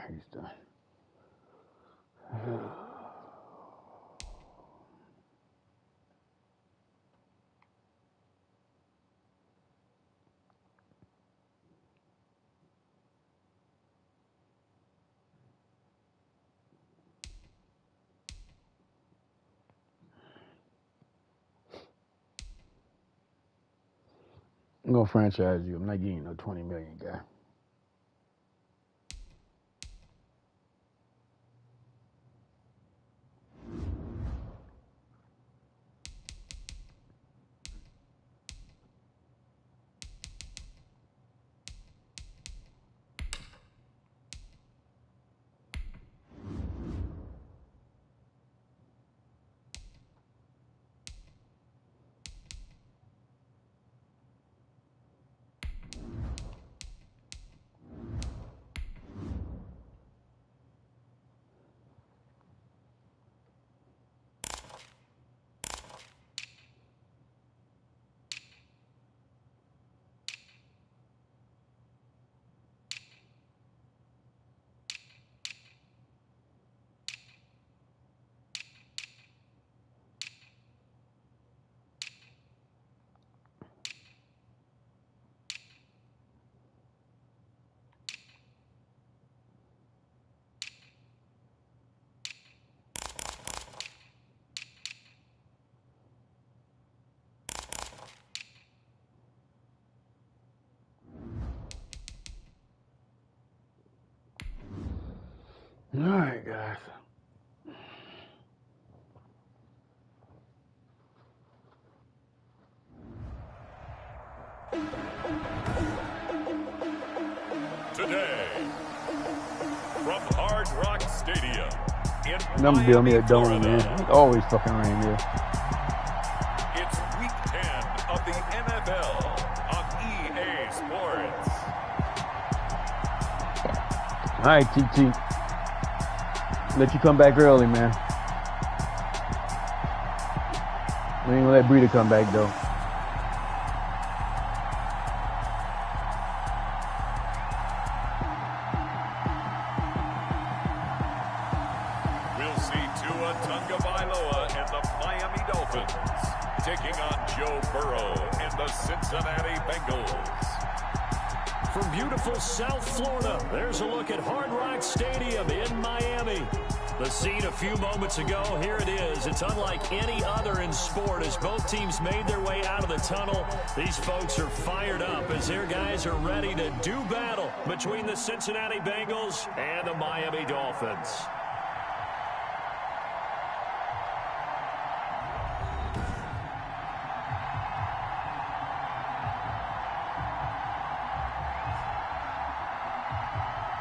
he's done. I'm gonna franchise you. I'm not getting you no 20 million guy. All right, guys. Today, from Hard Rock Stadium in I'm gonna build me a Miami, dome, Florida. man. It's always fucking rain here. It's Week 10 of the NFL on EA Sports. All right, TT. Let you come back early, man. We ain't gonna let Breeder come back though. We'll see Tua Tagovailoa and the Miami Dolphins taking on Joe Burrow and the Cincinnati Bengals. From beautiful South Florida, there's a look at Hard Rock Stadium in Miami. The scene a few moments ago, here it is. It's unlike any other in sport as both teams made their way out of the tunnel. These folks are fired up as their guys are ready to do battle between the Cincinnati Bengals and the Miami Dolphins.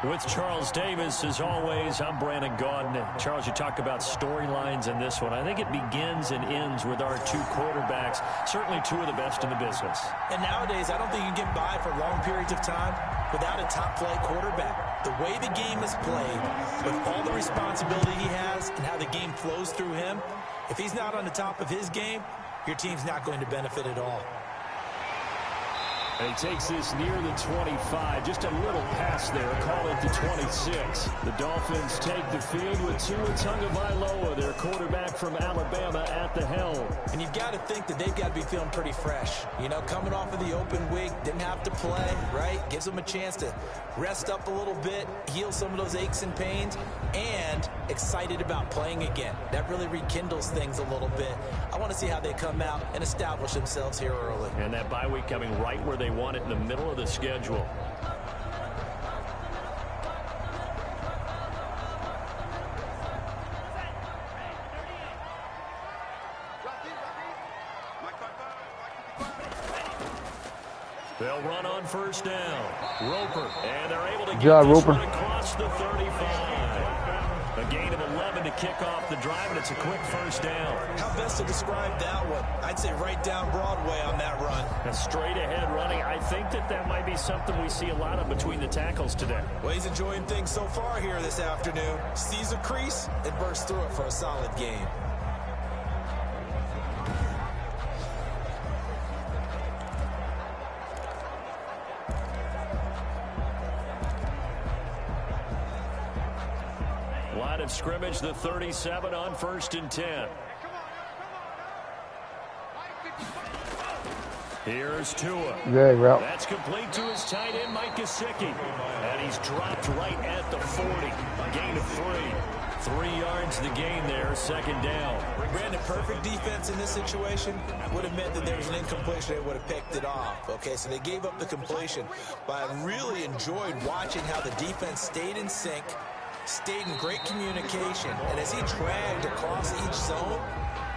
With Charles Davis, as always, I'm Brandon Gaudin. Charles, you talk about storylines in this one. I think it begins and ends with our two quarterbacks, certainly two of the best in the business. And nowadays, I don't think you can get by for long periods of time without a top-flight quarterback. The way the game is played, with all the responsibility he has and how the game flows through him, if he's not on the top of his game, your team's not going to benefit at all. And he takes this near the 25. Just a little pass there. Call it the 26. The Dolphins take the field with Tua Tagovailoa, their quarterback from Alabama, at the helm. And you've got to think that they've got to be feeling pretty fresh. You know, coming off of the open week, didn't have to play, right? Gives them a chance to rest up a little bit, heal some of those aches and pains, and excited about playing again. That really rekindles things a little bit. I want to see how they come out and establish themselves here early. And that bye week coming right where they want it, in the middle of the schedule. They'll run on first down. Roper, and they're able to get this one across the 35. A gain of 11 to kick off the drive, and it's a quick first down. How best to describe that one? I'd say right down Broadway on that run. A straight ahead running. I think that might be something we see a lot of between the tackles today. Well, he's enjoying things so far here this afternoon. Sees a crease and bursts through it for a solid gain. line of scrimmage, the 37 on 1st and 10. Here's Tua. Good route. That's complete to his tight end, Mike Gesicki. And he's dropped right at the 40. A gain of 3. 3 yards the gain there, 2nd down. Brandon, perfect defense in this situation would have meant that there was an incompletion. They would have picked it off. Okay, so they gave up the completion. But I really enjoyed watching how the defense stayed in sync, stayed in great communication. And as he dragged across each zone,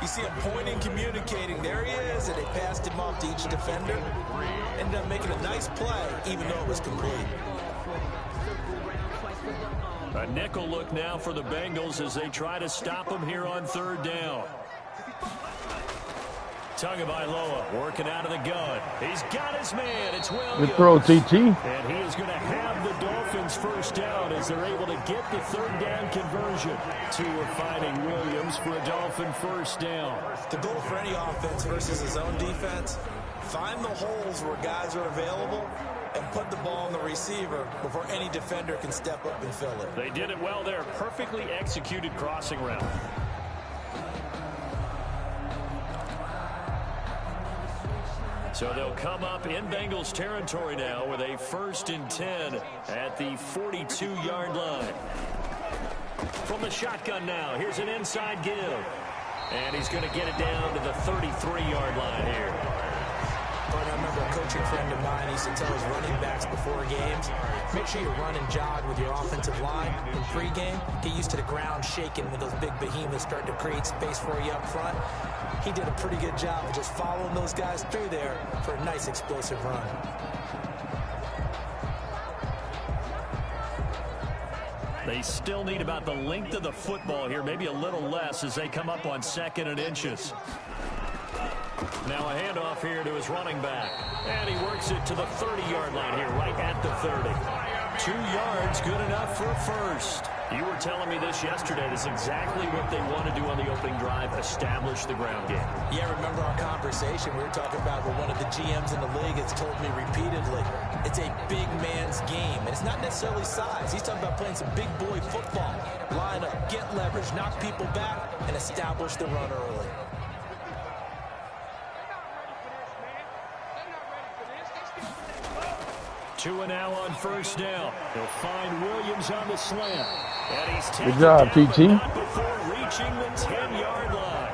you see him pointing, communicating. There he is, and they passed him off to each defender. Ended up making a nice play, even though it was complete. A nickel look now for the Bengals as they try to stop him here on 3rd down. Tagovailoa working out of the gun. He's got his man. It's Williams. Good throw, TT. And he is going to have the Dolphins 1st down as they're able to get the 3rd down conversion. Tua finding Williams for a Dolphin 1st down. The goal for any offense versus his own defense, find the holes where guys are available and put the ball on the receiver before any defender can step up and fill it. They did it well there. Perfectly executed crossing route. So they'll come up in Bengals territory now with a 1st and 10 at the 42-yard line. From the shotgun now, here's an inside give. And he's going to get it down to the 33-yard line here. I remember a coaching friend of mine used to tell his running backs before games, make sure you run and jog with your offensive line in pregame. Get used to the ground shaking when those big behemoths start to create space for you up front. He did a pretty good job of just following those guys through there for a nice explosive run. They still need about the length of the football here, maybe a little less as they come up on 2nd and inches. Now a handoff here to his running back. And he works it to the 30-yard line here, right at the 30. 2 yards, good enough for a 1st. You were telling me this yesterday. That's exactly what they want to do on the opening drive, establish the ground game. Yeah, remember our conversation? We were talking about what one of the GMs in the league has told me repeatedly. It's a big man's game, and it's not necessarily size. He's talking about playing some big boy football. Line up, get leverage, knock people back, and establish the run early. Tua now on 1st down. He'll find Williams on the slant. And he's taken Good job, down, TT. but not before reaching the 10-yard line.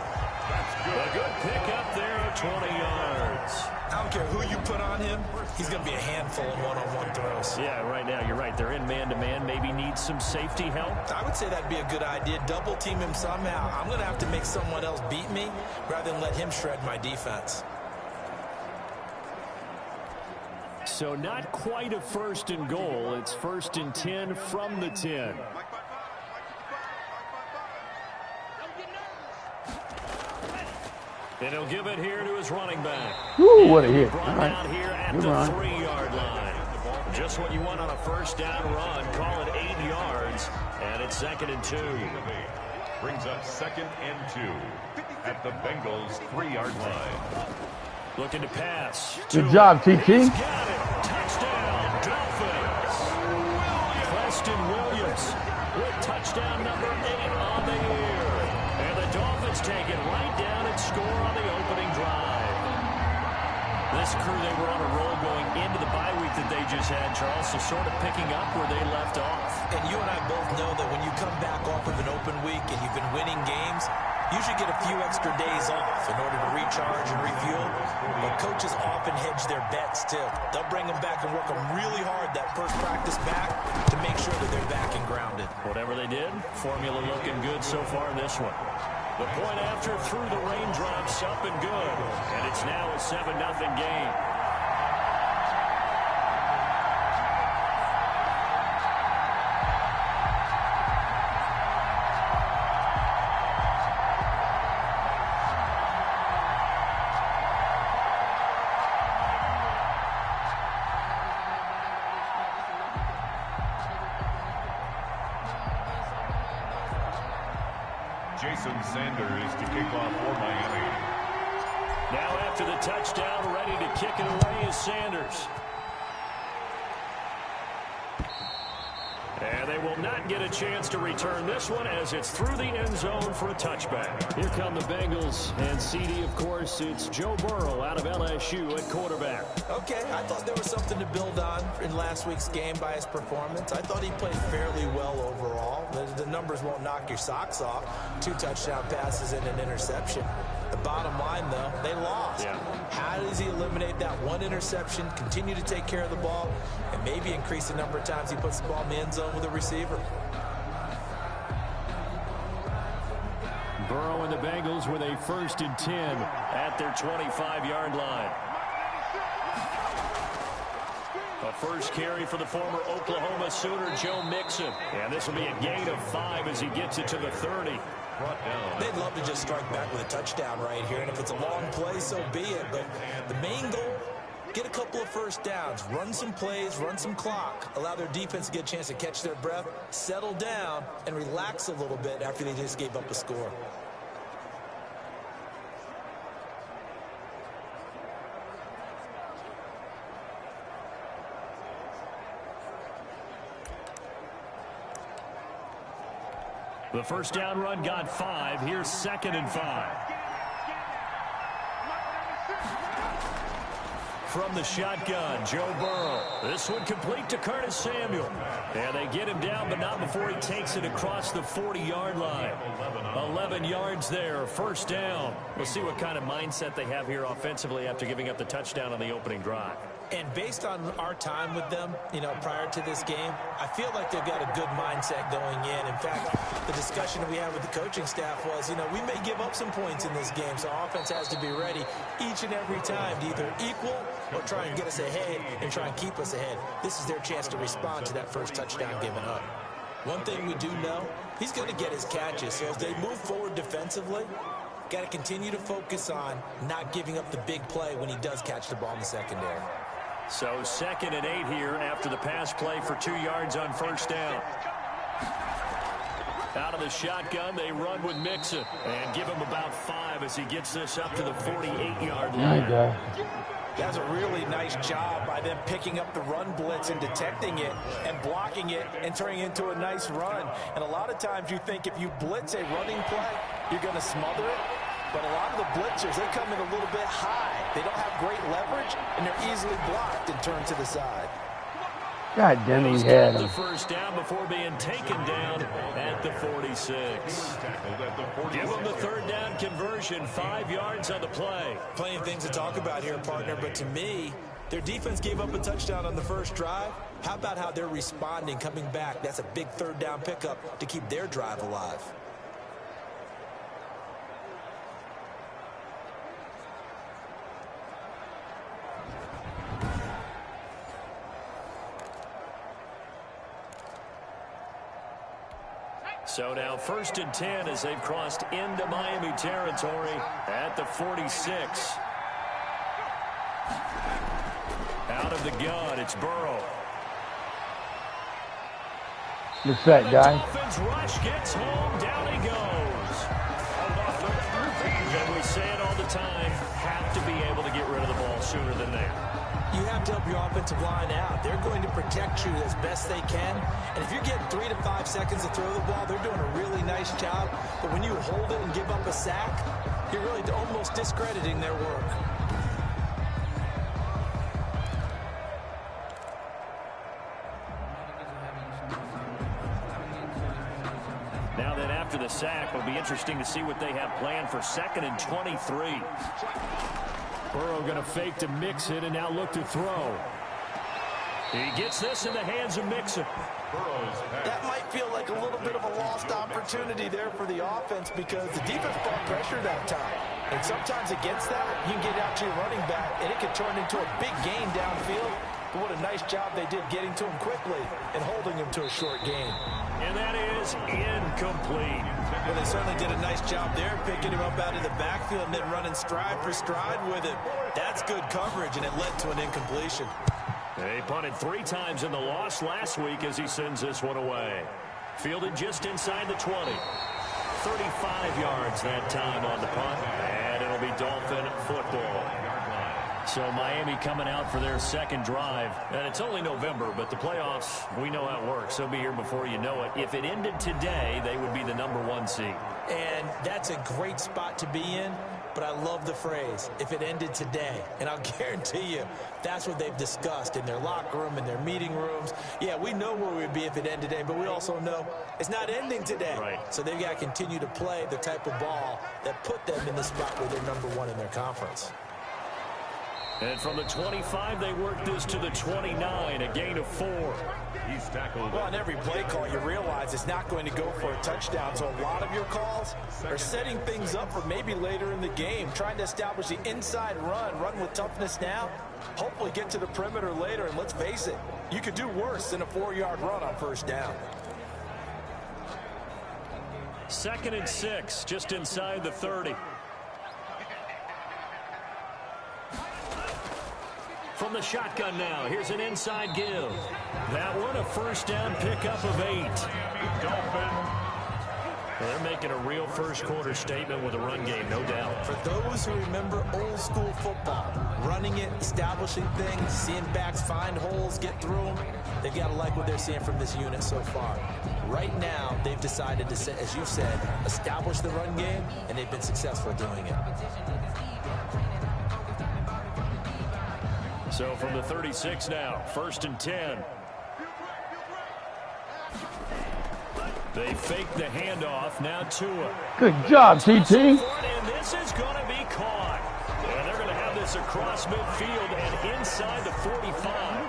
A good pickup there of 20 yards. I don't care who you put on him, he's going to be a handful in one-on-one throws. Yeah, right now, you're right. They're in man-to-man. Maybe need some safety help. I would say that'd be a good idea. Double team him somehow. I'm going to have to make someone else beat me rather than let him shred my defense. So not quite a 1st and goal. It's 1st and 10 from the 10. And he'll give it here to his running back. Woo, what a hit. Brought All right. down here at Good the run. 3-yard line. Just what you want on a 1st down run. Call it 8 yards. And it's 2nd and 2. Brings up 2nd and 2 at the Bengals 3-yard line. Looking to pass. Good job, TT. He's got it. Touchdown, Dolphins. Preston Williams with touchdown number 8 on the year. And the Dolphins take it right down and score on the opening drive. This crew, they were on a roll going into the bye week that they just had, Charles, so sort of picking up where they left off. And you and I both know that when you come back off of an open week and you've been winning games, you should get a few extra days off in order to recharge and refuel. But coaches often hedge their bets, too. They'll bring them back and work them really hard that first practice back to make sure that they're back and grounded. Whatever they did, formula looking good so far in this one. The point after through the raindrops up and good. And it's now a 7-0 game. Jason Sanders to kick off for Miami. Now after the touchdown, ready to kick it away is Sanders. And they will not get a chance to return this one as it's through the end zone for a touchback. Here come the Bengals. And CD, of course, it's Joe Burrow out of LSU at quarterback. Okay, I thought there was something to build on in last week's game by his performance. I thought he played fairly well overall. The numbers won't knock your socks off. 2 touchdown passes and an interception. The bottom line, though, they lost. Yeah. How does he eliminate that one interception, continue to take care of the ball, and maybe increase the number of times he puts the ball in the end zone with a receiver? Burrow and the Bengals with a 1st and 10 at their 25-yard line. A first carry for the former Oklahoma Sooner, Joe Mixon. And this will be a gain of 5 as he gets it to the 30. They'd love to just strike back with a touchdown right here, and if it's a long play, so be it. But the main goal, get a couple of first downs, run some plays, run some clock, allow their defense to get a chance to catch their breath, settle down, and relax a little bit after they just gave up a score. The first down run got 5. Here's 2nd and 5. From the shotgun, Joe Burrow. This one complete to Curtis Samuel. And they get him down, but not before he takes it across the 40-yard line. 11 yards there, first down. We'll see what kind of mindset they have here offensively after giving up the touchdown on the opening drive. And based on our time with them, prior to this game, I feel like they've got a good mindset going in. In fact, the discussion we had with the coaching staff was, we may give up some points in this game, so offense has to be ready each and every time to either equal or try and get us ahead and try and keep us ahead. This is their chance to respond to that first touchdown given up. One thing we do know, he's going to get his catches, so as they move forward defensively, got to continue to focus on not giving up the big play when he does catch the ball in the secondary. So 2nd and 8 here after the pass play for 2 yards on first down. Out of the shotgun, they run with Mixon and give him about 5 as he gets this up to the 48-yard line. That's a really nice job by them picking up the run blitz and detecting it and blocking it and turning it into a nice run. And a lot of times you think if you blitz a running play, you're going to smother it. But a lot of the blitzers, they come in a little bit high. They don't have great leverage, and they're easily blocked and turned to the side. God damn, he had him. The first down before being taken down at the 46. Give them the 3rd down conversion, 5 yards on the play. Plenty of things to talk about here, partner, but to me, their defense gave up a touchdown on the first drive. How about how they're responding, coming back? That's a big 3rd down pickup to keep their drive alive. So now 1st and 10 as they've crossed into Miami territory at the 46. Out of the gun, it's Burrow. Good set, guy. Dolphins rush gets home, down he goes. And we say it all the time, have to be able to get rid of the ball sooner than that. You have to help your offensive line out. They're going to protect you as best they can. And if you're getting 3 to 5 seconds to throw the ball, they're doing a really nice job. But when you hold it and give up a sack, you're really almost discrediting their work. Now then, after the sack, it'll be interesting to see what they have planned for 2nd and 23. Burrow going to fake to Mixon and now look to throw. He gets this in the hands of Mixon. That might feel like a little bit of a lost opportunity there for the offense because the defense brought pressure that time. And sometimes against that, you can get out to your running back, and it can turn into a big gain downfield. But what a nice job they did getting to him quickly and holding him to a short gain. And that is incomplete. Well, they certainly did a nice job there, picking him up out of the backfield and then running stride for stride with him. That's good coverage, and it led to an incompletion. They punted 3 times in the loss last week as he sends this one away. Fielded just inside the 20. 35 yards that time on the punt, and it'll be Dolphin football. So Miami coming out for their second drive. And it's only November, but the playoffs, we know how it works. They'll be here before you know it. If it ended today, they would be the #1 seed. And that's a great spot to be in. But I love the phrase, if it ended today. And I'll guarantee you, that's what they've discussed in their locker room, in their meeting rooms. Yeah, we know where we'd be if it ended today, but we also know it's not ending today. Right. So they've got to continue to play the type of ball that put them in the spot where they're #1 in their conference. And from the 25, they work this to the 29, a gain of 4. He's tackled. Well, on every play call, you realize it's not going to go for a touchdown. So a lot of your calls are setting things up for maybe later in the game, trying to establish the inside run with toughness now, hopefully get to the perimeter later. And let's face it, you could do worse than a 4-yard run on first down. 2nd and 6, just inside the 30. From the shotgun now, here's an inside give. That one, a first down pickup of 8. Well, they're making a real first quarter statement with a run game, no doubt. For those who remember old school football, running it, establishing things, seeing backs find holes, get through them, they've got to like what they're seeing from this unit so far. Right now, they've decided to, as you said, establish the run game, and they've been successful doing it. So from the 36 now, 1st and 10. They fake the handoff, now Tua. Good job, TT. And this is going to be caught. And they're going to have this across midfield and inside the 45.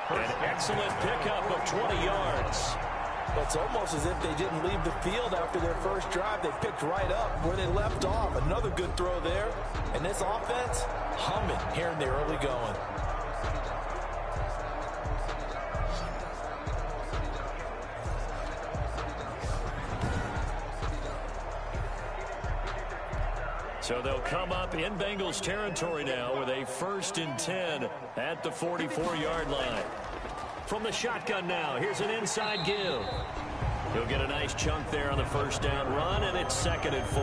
An excellent pickup of 20 yards. Well, it's almost as if they didn't leave the field after their first drive. They picked right up where they left off. Another good throw there. And this offense, humming here in the early going. So they'll come up in Bengals territory now with a 1st and 10 at the 44-yard line. From the shotgun now, here's an inside give. He'll get a nice chunk there on the first down run, and it's 2nd and 4.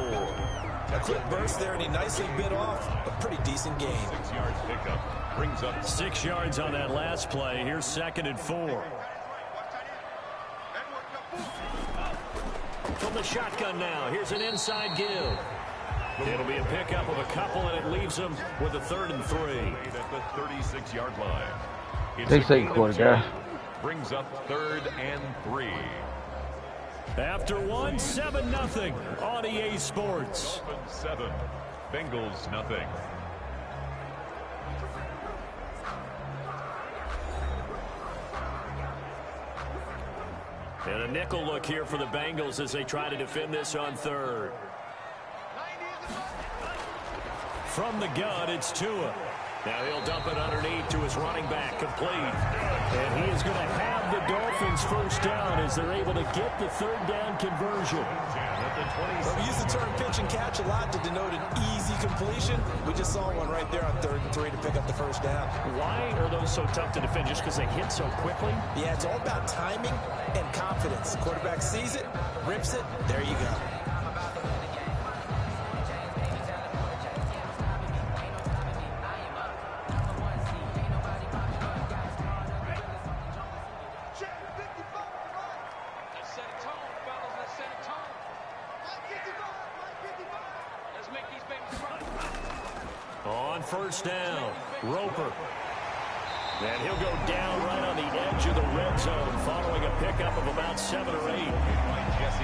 A quick burst there, and he nicely bit off a pretty decent gain. 6 yards pickup. Brings up 6 yards on that last play. Here's 2nd and 4. From the shotgun now, here's an inside give. It'll be a pickup of a couple, and it leaves them with a 3rd and 3. at the 36-yard line. It's They a say gain of quarter, 10. guys. Brings up 3rd and 3. After 1, 7-0 on EA Sports. 7. Bengals nothing. And a nickel look here for the Bengals as they try to defend this on 3rd. From the gun, it's Tua. Now he'll dump it underneath to his running back, complete. And he is going to have the Dolphins first down as they're able to get the 3rd down conversion. Well, we use the term pitch and catch a lot to denote an easy completion. We just saw one right there on 3rd and 3 to pick up the first down. Why are those so tough to defend? Just because they hit so quickly? Yeah, it's all about timing and confidence. Quarterback sees it, rips it, there you go. On first down, Roper. And he'll go down right on the edge of the red zone following a pickup of about 7 or 8.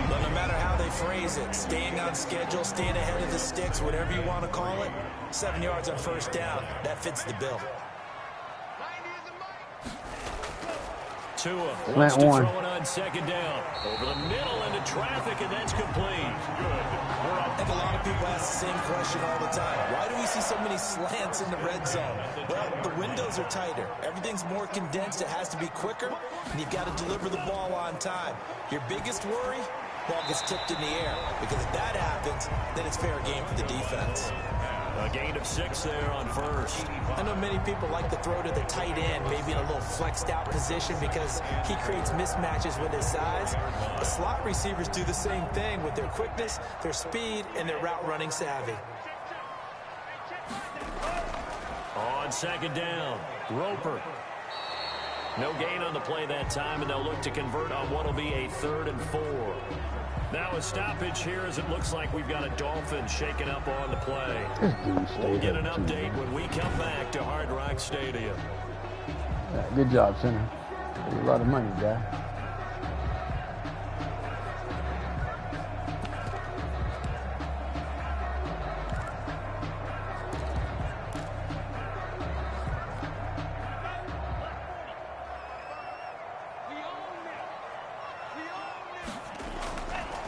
But no matter how they phrase it, staying on schedule, staying ahead of the sticks, whatever you want to call it, 7 yards on first down, that fits the bill. Tua wants to throw it on 2nd down. Over the middle into traffic, and that's complete. I think a lot of people ask the same question all the time. Why do we see so many slants in the red zone? Well, the windows are tighter. Everything's more condensed. It has to be quicker, and you've got to deliver the ball on time. Your biggest worry, ball gets tipped in the air, because if that happens, then it's fair game for the defense. A gain of 6 there on first. I know many people like to throw to the tight end, maybe in a little flexed out position because he creates mismatches with his size. The slot receivers do the same thing with their quickness, their speed, and their route running savvy. On second down, Roper. No gain on the play that time, and they'll look to convert on what will be a 3rd and 4. Now a stoppage here as it looks like we've got a Dolphin shaking up on the play. We'll get an update when we come back to Hard Rock Stadium. Yeah, good job, center. That's a lot of money, guy.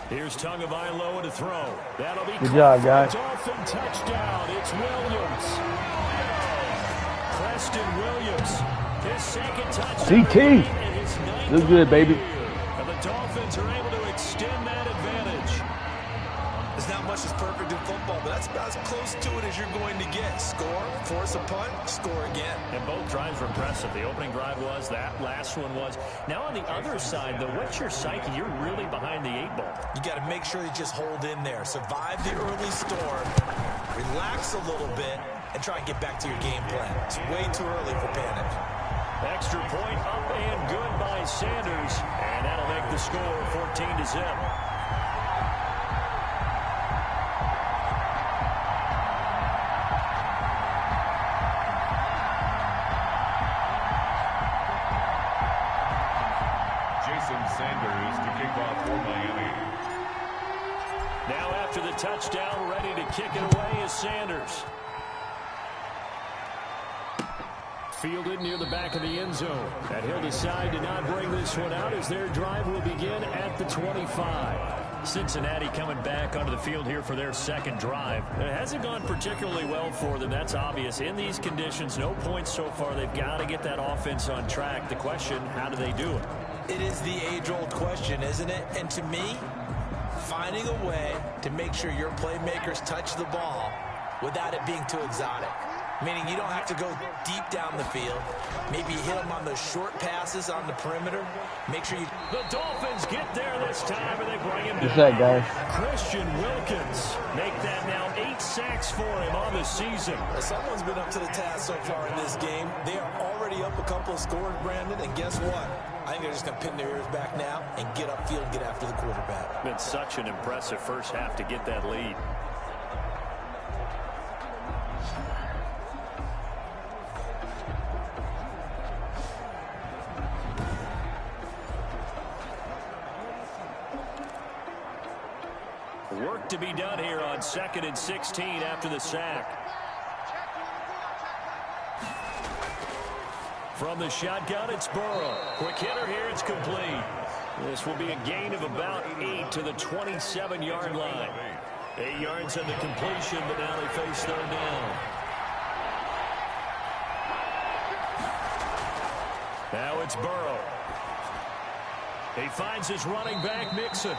Here's Tagovailoa to throw. That'll be good job, guys. Dolphin touchdown. It's Williams. Preston Williams. His second touchdown. CT. Look good, baby. And the Dolphins are able to extend that advantage. There's not much that's perfect in football, but that's about as close to it as you're going to get. Score, force a punt, score again. And both drives were impressive. The opening drive was, that last one was. Now on the other side, though, what's your psyche? You're really behind the 8 ball. You got to make sure you just hold in there. Survive the early storm, relax a little bit, and try and get back to your game plan. It's way too early for panic. Extra point up and good by Sanders. And that'll make the score 14-0. Sanders to kick off for Miami. Now after the touchdown, ready to kick it away is Sanders. Fielded near the back of the end zone. And he'll decide to not bring this one out as their drive will begin at the 25. Cincinnati coming back onto the field here for their second drive. It hasn't gone particularly well for them. That's obvious. In these conditions, no points so far. They've got to get that offense on track. The question, how do they do it? It is the age-old question, isn't it? And to me, finding a way to make sure your playmakers touch the ball without it being too exotic. Meaning you don't have to go deep down the field. Maybe hit them on those short passes on the perimeter. Make sure you... The Dolphins get there this time, and they bring him down. What's that, guys? Christian Wilkins make that now 8 sacks for him on the season. Well, someone's been up to the task so far in this game. They are already up a couple of scores, Brandon, and guess what? I think they're just going to pin their ears back now and get upfield and get after the quarterback. Been such an impressive first half to get that lead. Work to be done here on 2nd and 16 after the sack. From the shotgun, it's Burrow. Quick hitter here, it's complete. This will be a gain of about 8 to the 27-yard line. 8 yards on the completion, but now they face 3rd down. Now it's Burrow. He finds his running back, Mixon.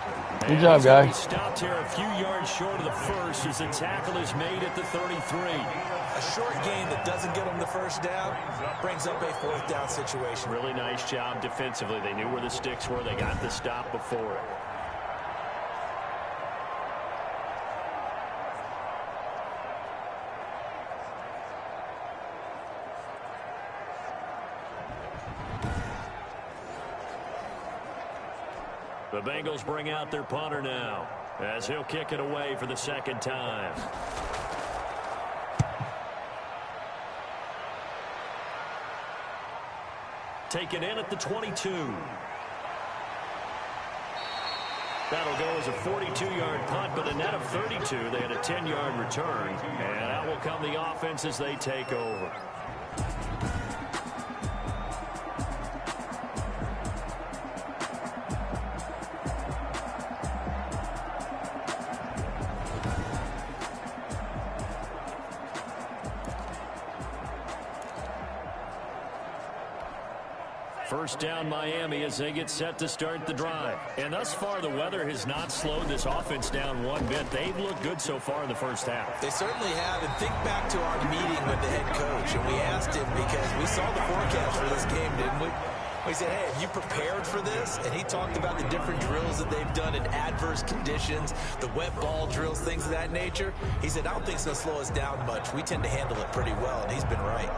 Good job, guys. He stopped here a few yards short of the first as the tackle is made at the 33. A short gain that doesn't get him the first down brings up a 4th down situation. Really nice job defensively. They knew where the sticks were. They got the stop before it. The Bengals bring out their punter now as he'll kick it away for the 2nd time. Taken in at the 22. That'll go as a 42-yard punt, but a net of 32. They had a 10-yard return, and out will come the offense as they take over. First down Miami as they get set to start the drive. And thus far, the weather has not slowed this offense down one bit. They've looked good so far in the first half. They certainly have. And think back to our meeting with the head coach. And we asked him because we saw the forecast for this game, didn't we? He said, hey, have you prepared for this? And he talked about the different drills that they've done in adverse conditions, the wet ball drills, things of that nature. He said, I don't think it's going to slow us down much. We tend to handle it pretty well, and he's been right.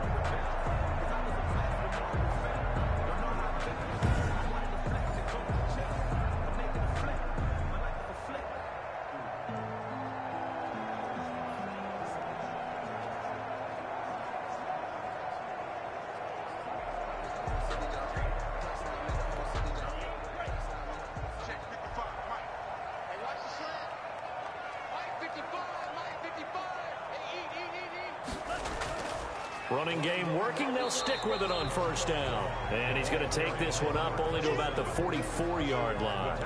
Running game working. They'll stick with it on first down. And he's going to take this one up only to about the 44-yard line.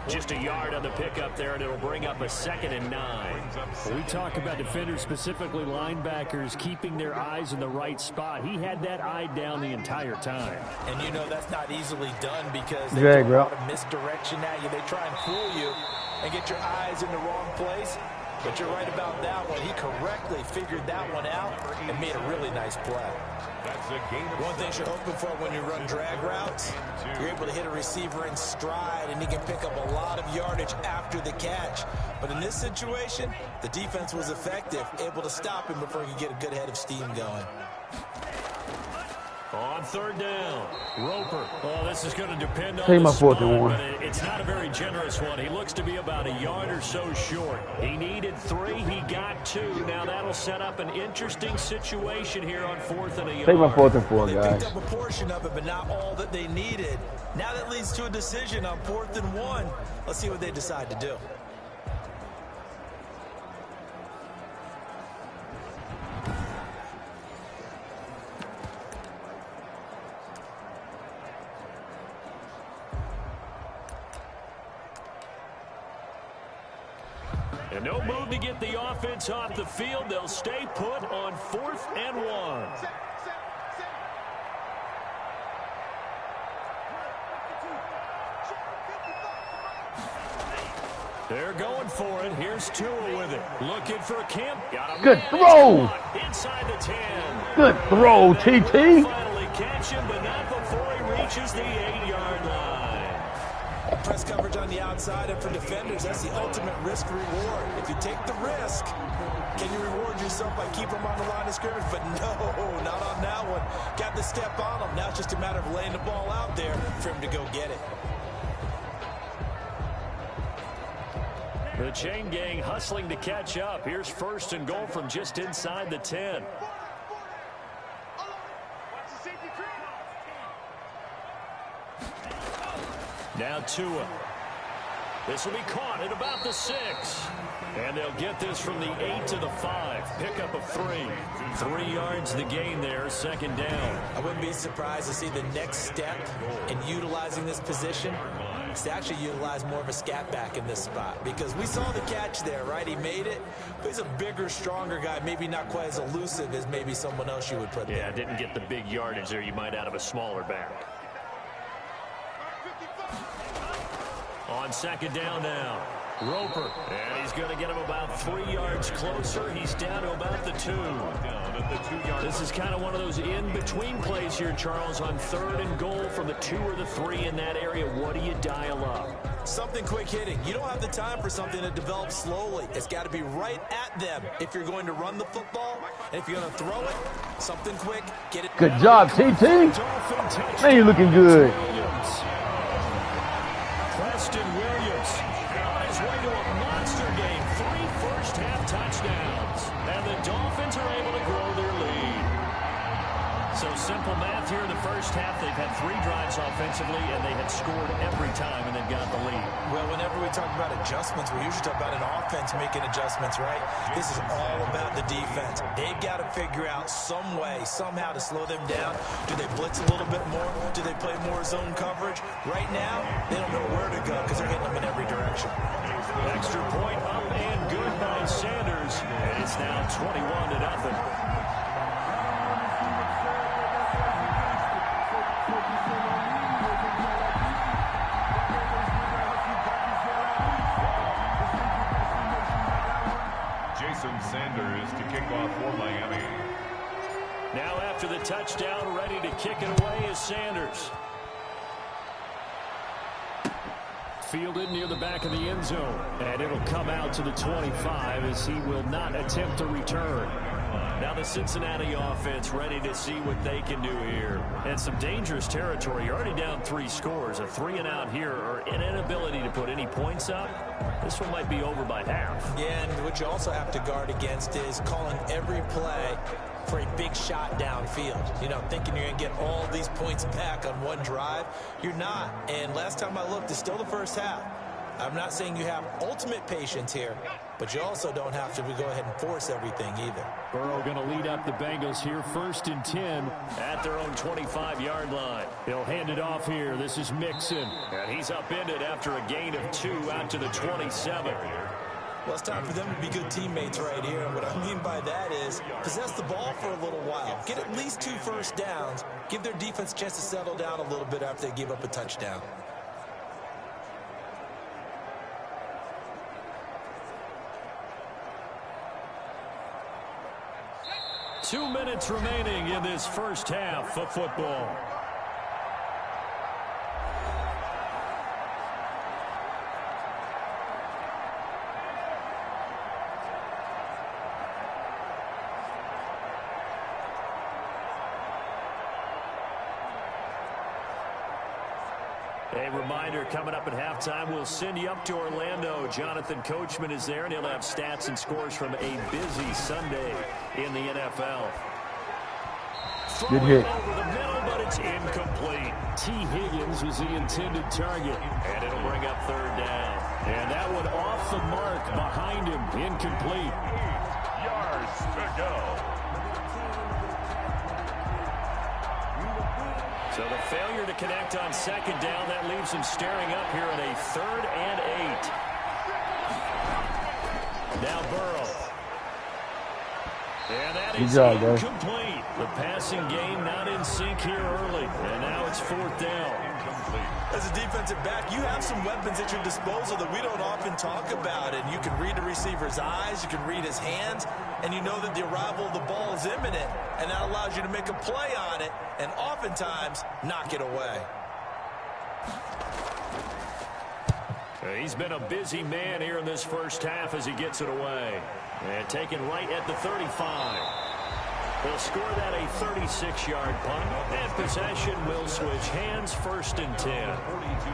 Just a yard on the pickup there, and it'll bring up a 2nd and 9. Well, we talk about defenders, specifically linebackers, keeping their eyes in the right spot. He had that eye down the entire time. And you know that's not easily done because they do a lot of misdirection at you. They try and fool you and get your eyes in the wrong place. But you're right about that one. He correctly figured that one out and made a really nice play. One thing you're hoping for when you run drag routes, you're able to hit a receiver in stride, and he can pick up a lot of yardage after the catch. But in this situation, the defense was effective, able to stop him before he could get a good head of steam going. On third down, Roper. Oh, this is going to depend on Take my the spot, 4th and 1. but it's not a very generous one. He looks to be about a yard or so short. He needed 3. He got 2. Now that'll set up an interesting situation here on 4th and a yard. Take my 4th and 4, They guys. picked up a portion of it, but not all that they needed. Now that leads to a decision on 4th and 1. Let's see what they decide to do. And no move to get the offense off the field. They'll stay put on 4th and 1. They're going for it. Here's Tua with it. Looking for Kemp. Got a Good throw. Inside the 10. Good throw, TT. Finally catch him, but not before he reaches the 8-yard line. Press coverage on the outside, and for defenders, that's the ultimate risk-reward. If you take the risk, can you reward yourself by keeping them on the line of scrimmage? But no, not on that one. Got to step on them. Now it's just a matter of laying the ball out there for him to go get it. The chain gang hustling to catch up. Here's 1st and goal from just inside the 10. Now Tua. This will be caught at about the 6. And they'll get this from the 8 to the 5. Pickup of 3. 3 yards the gain there, 2nd down. I wouldn't be surprised to see the next step in utilizing this position is to actually utilize more of a scat back in this spot. Because we saw the catch there, right? He made it. But he's a bigger, stronger guy. Maybe not quite as elusive as maybe someone else you would put there. Yeah, didn't get the big yardage there you might out of a smaller back. On 2nd down now, Roper. And he's going to get him about 3 yards closer. He's down to about the 2. This is kind of one of those in-between plays here, Charles, on 3rd and goal from the 2 or the 3 in that area. What do you dial up? Something quick hitting. You don't have the time for something that develops slowly. It's got to be right at them if you're going to run the football. And if you're going to throw it, something quick, get it. Good job, TT. Man, you're looking good. Preston Williams on his way to a monster game. 3 first-half touchdowns. And the Dolphins are able to grow their lead. So simple math here in the first half. They've had 3 drives offensively, and they had scored every time, and they've got the lead. Well, whenever we talk about adjustments, we usually talk about an offense making adjustments, right? This is all about the defense. They've got to figure out some way, somehow to slow them down. Do they blitz a little bit more? Do they play more zone coverage? Right now, they don't know where to go because they're hitting them in every direction. Extra point up and good by Sanders. And it's now 21-0. Sanders to kick off for Miami. Now after the touchdown, ready to kick it away is Sanders. Fielded near the back of the end zone. And it'll come out to the 25 as he will not attempt to return. Now the Cincinnati offense ready to see what they can do here. And some dangerous territory. You're already down 3 scores. A 3-and-out here or an inability to put any points up. This one might be over by half. Yeah, and what you also have to guard against is calling every play for a big shot downfield. You know, thinking you're going to get all these points back on one drive. You're not. And last time I looked, it's still the first half. I'm not saying you have ultimate patience here, but you also don't have to go ahead and force everything either. Burrow going to lead up the Bengals here, 1st and 10 at their own 25-yard line. He'll hand it off here. This is Mixon. And he's upended after a gain of 2 out to the 27. Well, it's time for them to be good teammates right here. And what I mean by that is possess the ball for a little while. Get at least 2 first downs. Give their defense a chance to settle down a little bit after they give up a touchdown. Two minutes remaining in this first half of football. A reminder, coming up at halftime, we'll send you up to Orlando. Jonathan Coachman is there, and he'll have stats and scores from a busy Sunday in the NFL. Good hit. Over the middle, but it's incomplete. T. Higgins was the intended target. And it'll bring up 3rd down. And that one off the mark behind him. Incomplete. 8 yards to go. So the failure to connect on 2nd down, that leaves him staring up here at a 3rd and 8. Now Burrow. And that is incomplete. The passing game not in sync here early. And now it's 4th down. As a defensive back, you have some weapons at your disposal that we don't often talk about. And you can read the receiver's eyes, you can read his hands, and you know that the arrival of the ball is imminent. And that allows you to make a play on it and oftentimes knock it away. He's been a busy man here in this first half as he gets it away. And taken right at the 35. They'll score that a 36-yard punt. And possession will switch hands, 1st and 10.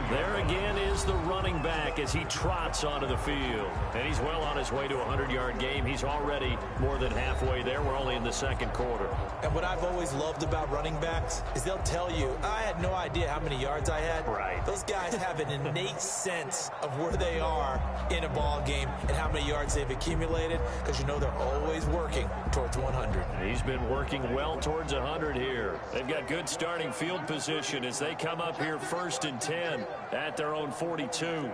There again is the running back as he trots onto the field. And he's well on his way to a 100-yard game. He's already more than halfway there. We're only in the 2nd quarter. And what I've always loved about running backs is they'll tell you, I had no idea how many yards I had. Right. Those guys have an innate sense of where they are in a ball game and how many yards they've accumulated, because you know they're always working towards 100. He's been working well towards 100 here. They've got good starting field position as they come up here 1st and 10 at their own 42.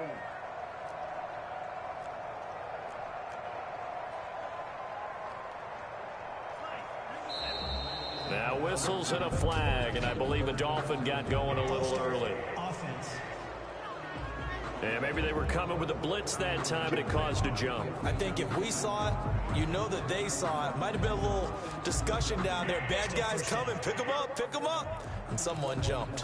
Now whistles and a flag, and I believe a Dolphin got going a little early. Offense. And maybe they were coming with a blitz that time, and it caused a jump. I think if we saw it, you know that they saw it. Might have been a little discussion down there. Bad guys coming. Pick them up. Pick them up. And someone jumped.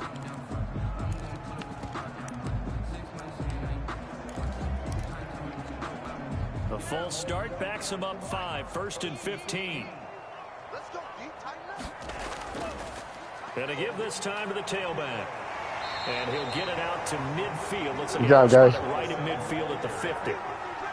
The false start backs him up 5, 1st and 15. Let's go, deep, tighten up. And to give this time to the tailback. And he'll get it out to midfield. Looks like Good job, guys. Right at midfield at the 50.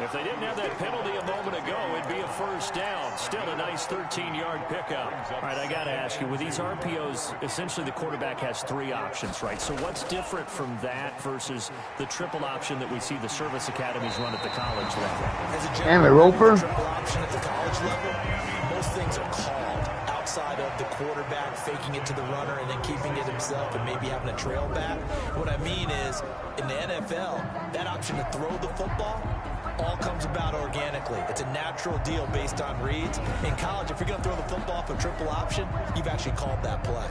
If they didn't have that penalty a moment ago, it'd be a 1st down. Still a nice 13-yard pickup. All right, I got to ask you, with these RPOs, essentially the quarterback has 3 options, right? So what's different from that versus the triple option that we see the service academies run at the college level? As a Damn it, general, Roper. the triple option at the college level, most things are called outside of the quarterback faking it to the runner and then keeping it himself and maybe having a trail back. What I mean is, in the NFL, that option to throw the football all comes about organically. It's a natural deal based on reads. In college, if you're going to throw the football for triple option, you've actually called that play.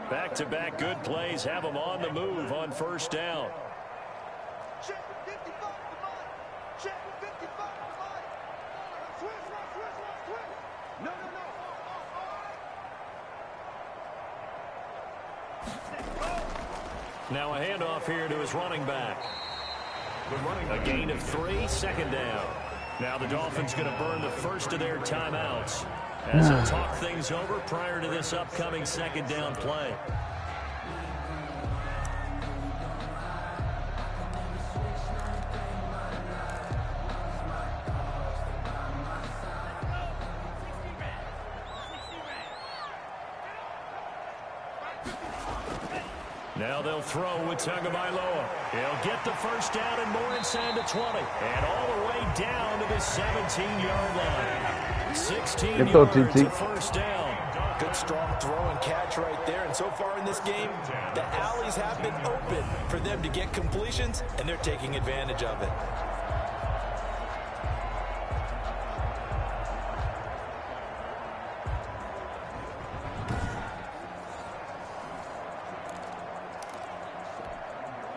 Back-to-back good plays have them on the move on 1st down. Check 55 for mine. Check 55 for mine. Switch. No. Now a handoff here to his running back. A gain of 3, second down. Now the Dolphins going to burn the first of their timeouts as they'll talk things over prior to this upcoming second down play. Now they'll throw with Tagovailoa. He'll get the first down and more inside the 20. And all the way down to the 17-yard line. 16 yards to first down. Good strong throw and catch right there. And so far in this game, the alleys have been open for them to get completions, and they're taking advantage of it.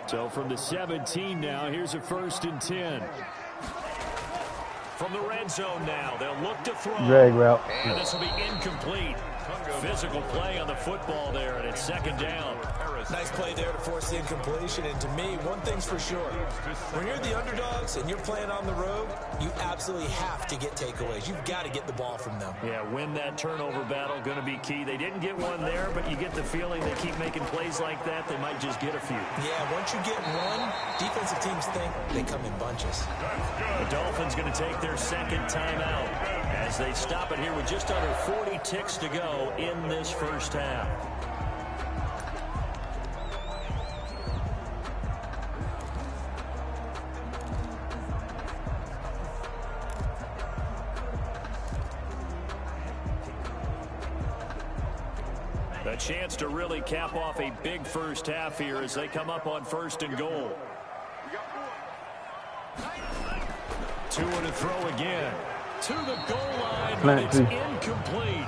So from the 17 now, here's a 1st and 10. From the red zone now, they'll look to throw. Drag route. And this will be incomplete. Physical play on the football there, and it's second down. Nice play there to force the incompletion. And to me, one thing's for sure. When you're the underdogs and you're playing on the road, you absolutely have to get takeaways. You've got to get the ball from them. Yeah, win that turnover battle, going to be key. They didn't get one there, but you get the feeling they keep making plays like that, they might just get a few. Yeah, once you get one, defensive teams think they come in bunches. The Dolphins going to take their second timeout as they stop it here with just under 40 ticks to go in this first half. A chance to really cap off a big first half here as they come up on 1st and goal. 2 to throw again. To the goal line, but it's incomplete.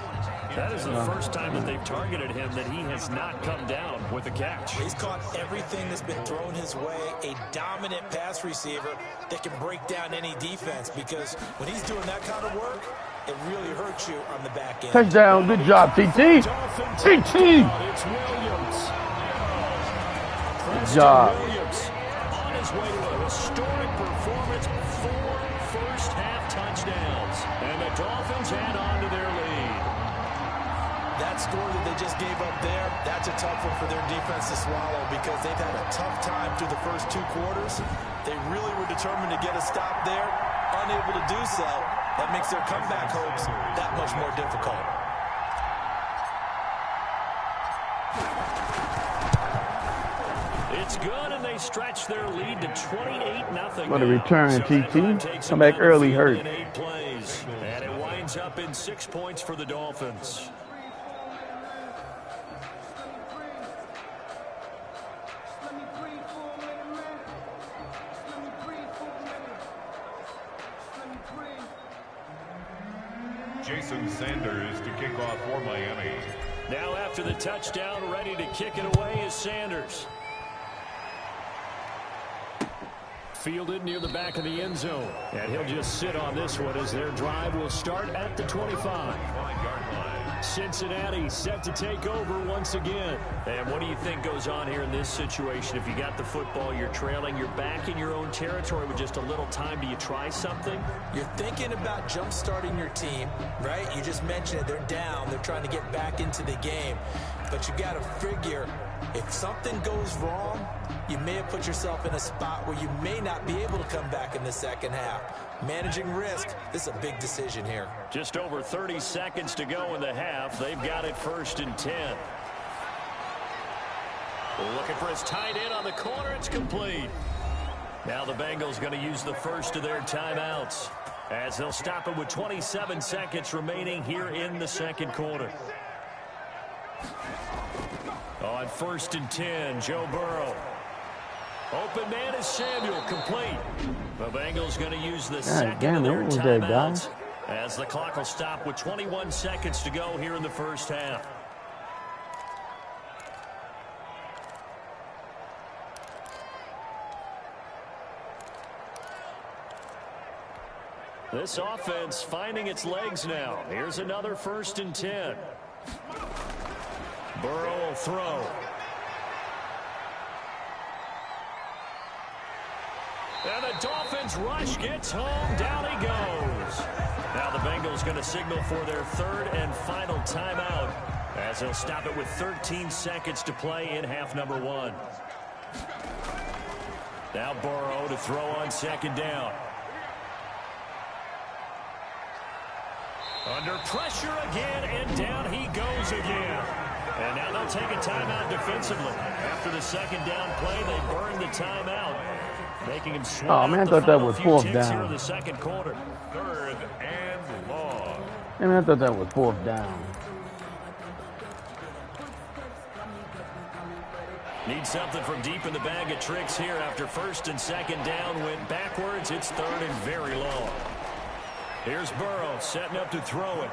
That is the first time that they've targeted him that he has not come down with a catch. He's caught everything that's been thrown his way. A dominant pass receiver that can break down any defense, because when he's doing that kind of work, it really hurts you on the back end. Touchdown. Good job, TT. TT. It's Williams. Good job. Williams on his way to a historic performance. 4 first-half touchdowns. And the Dolphins add on to their lead. That score that they just gave up there, that's a tough one for their defense to swallow, because they've had a tough time through the first 2 quarters. They really were determined to get a stop there, unable to do so. That makes their comeback hopes that much more difficult. It's good, and they stretch their lead to 28-0. What a return, TT. Come back early, hurt. 8 plays, and it winds up in 6 points for the Dolphins. Jason Sanders to kick off for Miami. Now after the touchdown, ready to kick it away is Sanders. Fielded near the back of the end zone. And he'll just sit on this one as their drive will start at the 25. 5-yard line. Cincinnati set to take over once again. And what do you think goes on here in this situation? If you got the football, you're trailing, you're back in your own territory with just a little time. Do you try something? You're thinking about jump-starting your team, right? You just mentioned it. They're down. They're trying to get back into the game. But you got to figure, if something goes wrong, you may have put yourself in a spot where you may not be able to come back in the second half. Managing risk, this is a big decision here. Just over 30 seconds to go in the half. They've got it 1st and 10. Looking for his tight end on the corner. It's complete. Now the Bengals going to use the first of their timeouts as they'll stop it with 27 seconds remaining here in the second quarter. On 1st and 10, Joe Burrow. Open man is Samuel, complete. The Bengals going to use the second of their timeouts as the clock will stop with 21 seconds to go here in the first half. This offense finding its legs now. Here's another 1st and 10. Burrow will throw. And the Dolphins rush gets home. Down he goes. Now the Bengals going to signal for their third and final timeout as they'll stop it with 13 seconds to play in half number 1. Now Burrow to throw on second down. Under pressure again, and down he goes again. And now they'll take a timeout defensively. After the second down play, they burn the timeout, making him swing. Oh man, I thought that was fourth down. Here in the second quarter. Third and long. Man, I thought that was fourth down. Need something from deep in the bag of tricks here after first and second down went backwards. It's third and very long. Here's Burrow setting up to throw it.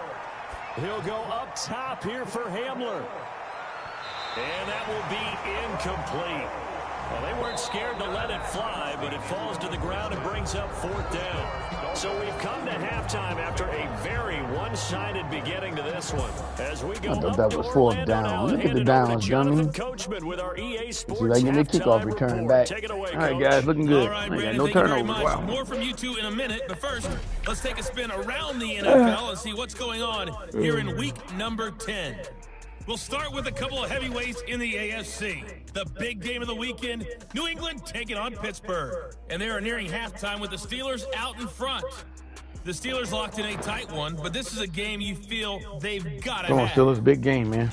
He'll go up top here for Hamler. And that will be incomplete. Well, they weren't scared to let it fly, but it falls to the ground and brings up fourth down. So we've come to halftime after a very one-sided beginning to this one. As we go I thought that was fourth down. Look at the downs, dummy. With our EA Sports See, like getting the kickoff return back. Take it away, all right, Coach. guys, looking good. All right, I Brandon, got no thank you very turnovers. much. Wow. More from you two in a minute, but first, let's take a spin around the NFL and see what's going on here in week number 10. We'll start with a couple of heavyweights in the AFC. The big game of the weekend, New England taking on Pittsburgh. And they are nearing halftime with the Steelers out in front. The Steelers locked in a tight one, but this is a game you feel they've got to Come on, have. Steelers, big game, man.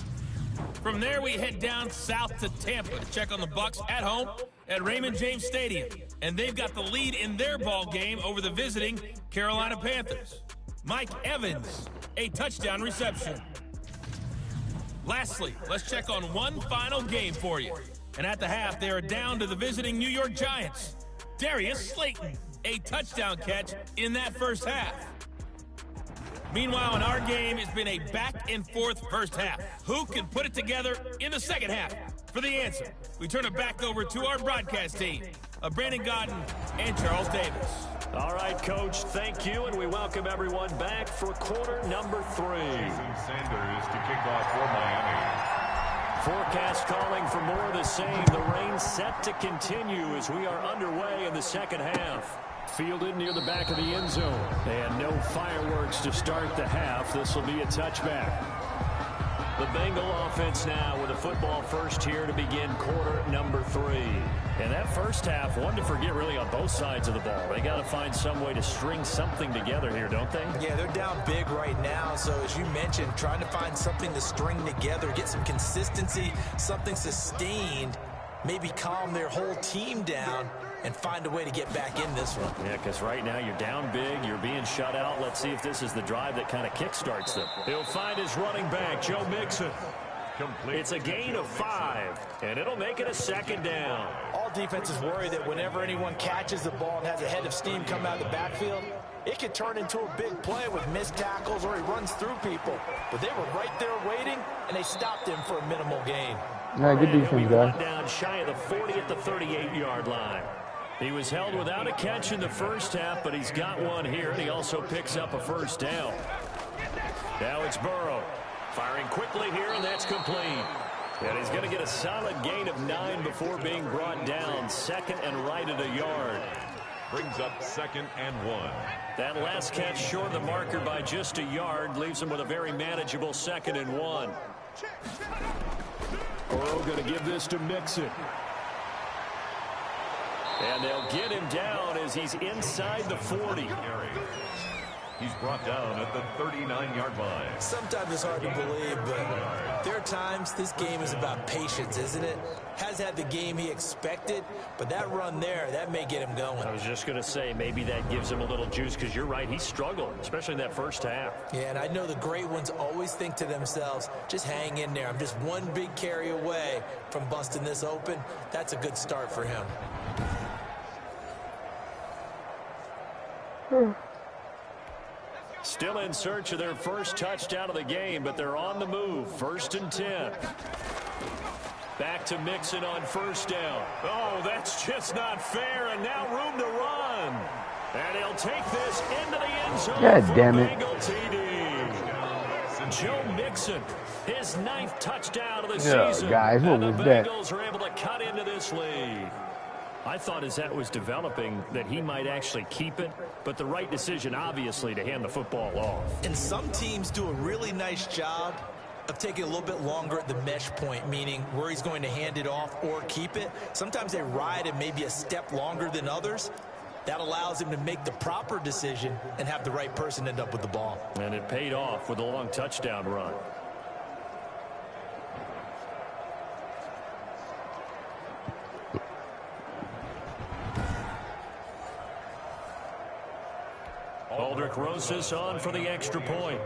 From there, we head down south to Tampa to check on the Bucs at home at Raymond James Stadium. And they've got the lead in their ball game over the visiting Carolina Panthers. Mike Evans, a touchdown reception. Lastly, let's check on one final game for you. And at the half, they are down to the visiting New York Giants. Darius Slayton, a touchdown catch in that first half. Meanwhile, in our game, it's been a back-and-forth first half. Who can put it together in the second half? For the answer, we turn it back over to our broadcast team of Brandon Godden and Charles Davis. All right, Coach, thank you, and we welcome everyone back for quarter number 3. Jason Sanders to kick off for Miami. Forecast calling for more of the same. The rain set to continue as we are underway in the second half. Fielded near the back of the end zone. And no fireworks to start the half. This will be a touchback. The Bengal offense now with a football first here to begin quarter number 3. And that first half, one to forget really on both sides of the ball. They got to find some way to string something together here, don't they? Yeah, they're down big right now. So as you mentioned, trying to find something to string together, get some consistency, something sustained, maybe calm their whole team down and find a way to get back in this one. Yeah, because right now you're down big, you're being shut out. Let's see if this is the drive that kind of kickstarts them. He'll find his running back, Joe Mixon. Complete. It's a gain of 5, and it'll make it a second down. All defenses worry that whenever anyone catches the ball and has a head of steam come out of the backfield, it could turn into a big play with missed tackles or he runs through people. But they were right there waiting, and they stopped him for a minimal gain. Yeah, good defense, He'll be brought guys. down shy of the 40 at the 38-yard line. He was held without a catch in the first half, but he's got one here, and he also picks up a first down. Now it's Burrow. Firing quickly here, and that's complete. And he's going to get a solid gain of 9 before being brought down. Second and right at a yard. Brings up second and 1. That last catch short of the marker by just a yard leaves him with a very manageable second and 1. Burrow going to give this to Mixon. And they'll get him down as he's inside the 40. He's brought down at the 39-yard line. Sometimes it's hard to believe, but there are times this game is about patience, isn't it? Has had the game he expected, but that run there, that may get him going. I was just going to say, maybe that gives him a little juice, because you're right, he struggled, especially in that first half. Yeah, and I know the great ones always think to themselves, just hang in there. I'm just one big carry away from busting this open. That's a good start for him. Still in search of their first touchdown of the game, but they're on the move. 1st and 10. Back to Mixon on first down. Oh, that's just not fair, and now room to run. And he'll take this into the end zone. God damn it. Bengal TD. Joe Mixon, his 9th touchdown of the Yeah, season. guys, what and was the that? Bengals are able to cut into this lead. I thought as that was developing that he might actually keep it, but the right decision, obviously, to hand the football off. And some teams do a really nice job of taking a little bit longer at the mesh point, meaning where he's going to hand it off or keep it. Sometimes they ride it maybe a step longer than others. That allows him to make the proper decision and have the right person end up with the ball. And it paid off with a long touchdown run. Aldrich Rosas on for the extra point.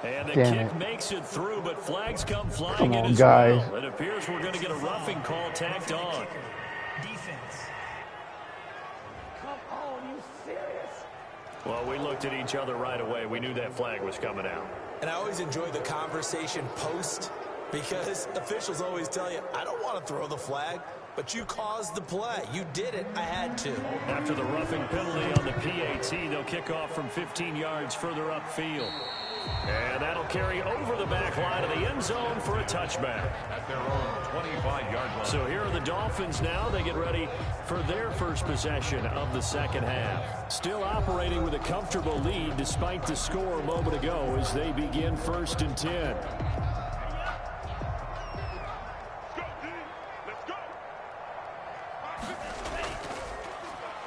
And the kick makes it through, but flags come flying in as well. It appears we're going to get a roughing call tacked on. Defense. Come on, you serious? Well, we looked at each other right away. We knew that flag was coming out. And I always enjoy the conversation post, because officials always tell you, I don't want to throw the flag, but you caused the play. You did it. I had to. After the roughing penalty on the PAT, they'll kick off from 15 yards further upfield. And that'll carry over the back line of the end zone for a touchback. At their own 25-yard line. So here are the Dolphins now. They get ready for their first possession of the second half. Still operating with a comfortable lead despite the score a moment ago as they begin 1st and 10.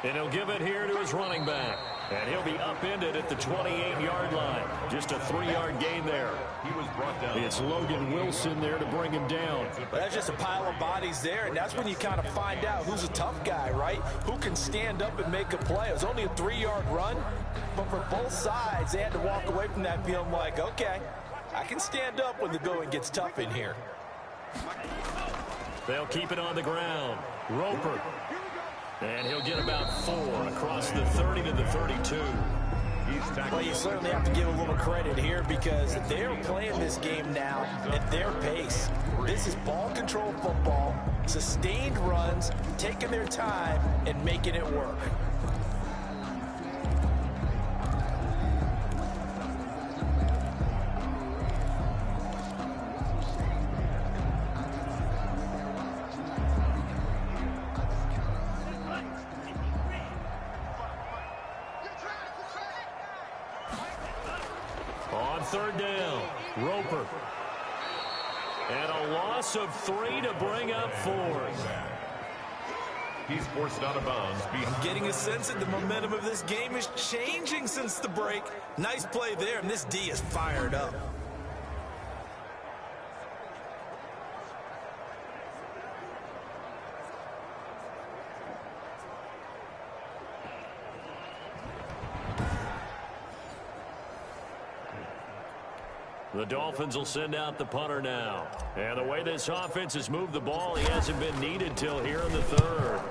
And he'll give it here to his running back. And he'll be upended at the 28-yard line. Just a 3-yard gain there. He was brought down. It's Logan Wilson there to bring him down. But that's just a pile of bodies there, and that's when you kind of find out who's a tough guy, right? Who can stand up and make a play. It was only a 3-yard run, but for both sides, they had to walk away from that feeling like, okay, I can stand up when the going gets tough in here. They'll keep it on the ground. Roper. And he'll get about 4 across the 30 to the 32. Well, you certainly have to give a little credit here because they're playing this game now at their pace. This is ball control football, sustained runs, taking their time, and making it work. On 3rd down, Roper. And a loss of 3 to bring up 4th. He's forced out of bounds. I'm getting a sense that the momentum of this game is changing since the break. Nice play there, and this D is fired up. The Dolphins will send out the punter now. And the way this offense has moved the ball, he hasn't been needed till here in the 3rd.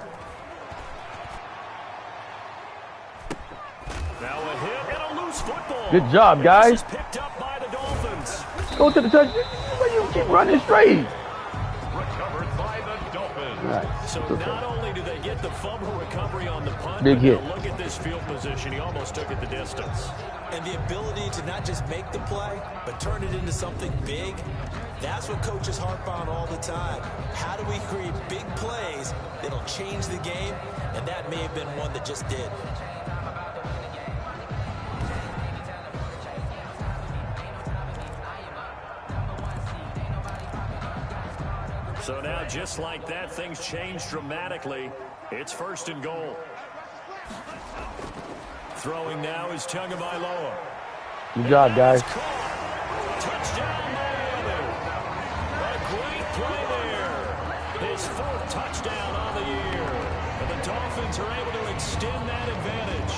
Now a hit and a loose football. Good job, guys. This is picked up by the Dolphins. Go to the touch. You keep running straight. Recovered by the Dolphins. Right. So not only do they get the fumble recovery on the punt, Big but hit. look at this field position. He almost took it the distance. And the ability to not just make the play, but turn it into something big, that's what coaches harp on all the time. How do we create big plays that'll change the game? And that may have been one that just did. So now, just like that, things change dramatically. It's 1st and goal. Throwing now is Tagovailoa. Good job, guys. Touchdown, Miami. A great play there. His 4th touchdown on the year. And the Dolphins are able to extend that advantage.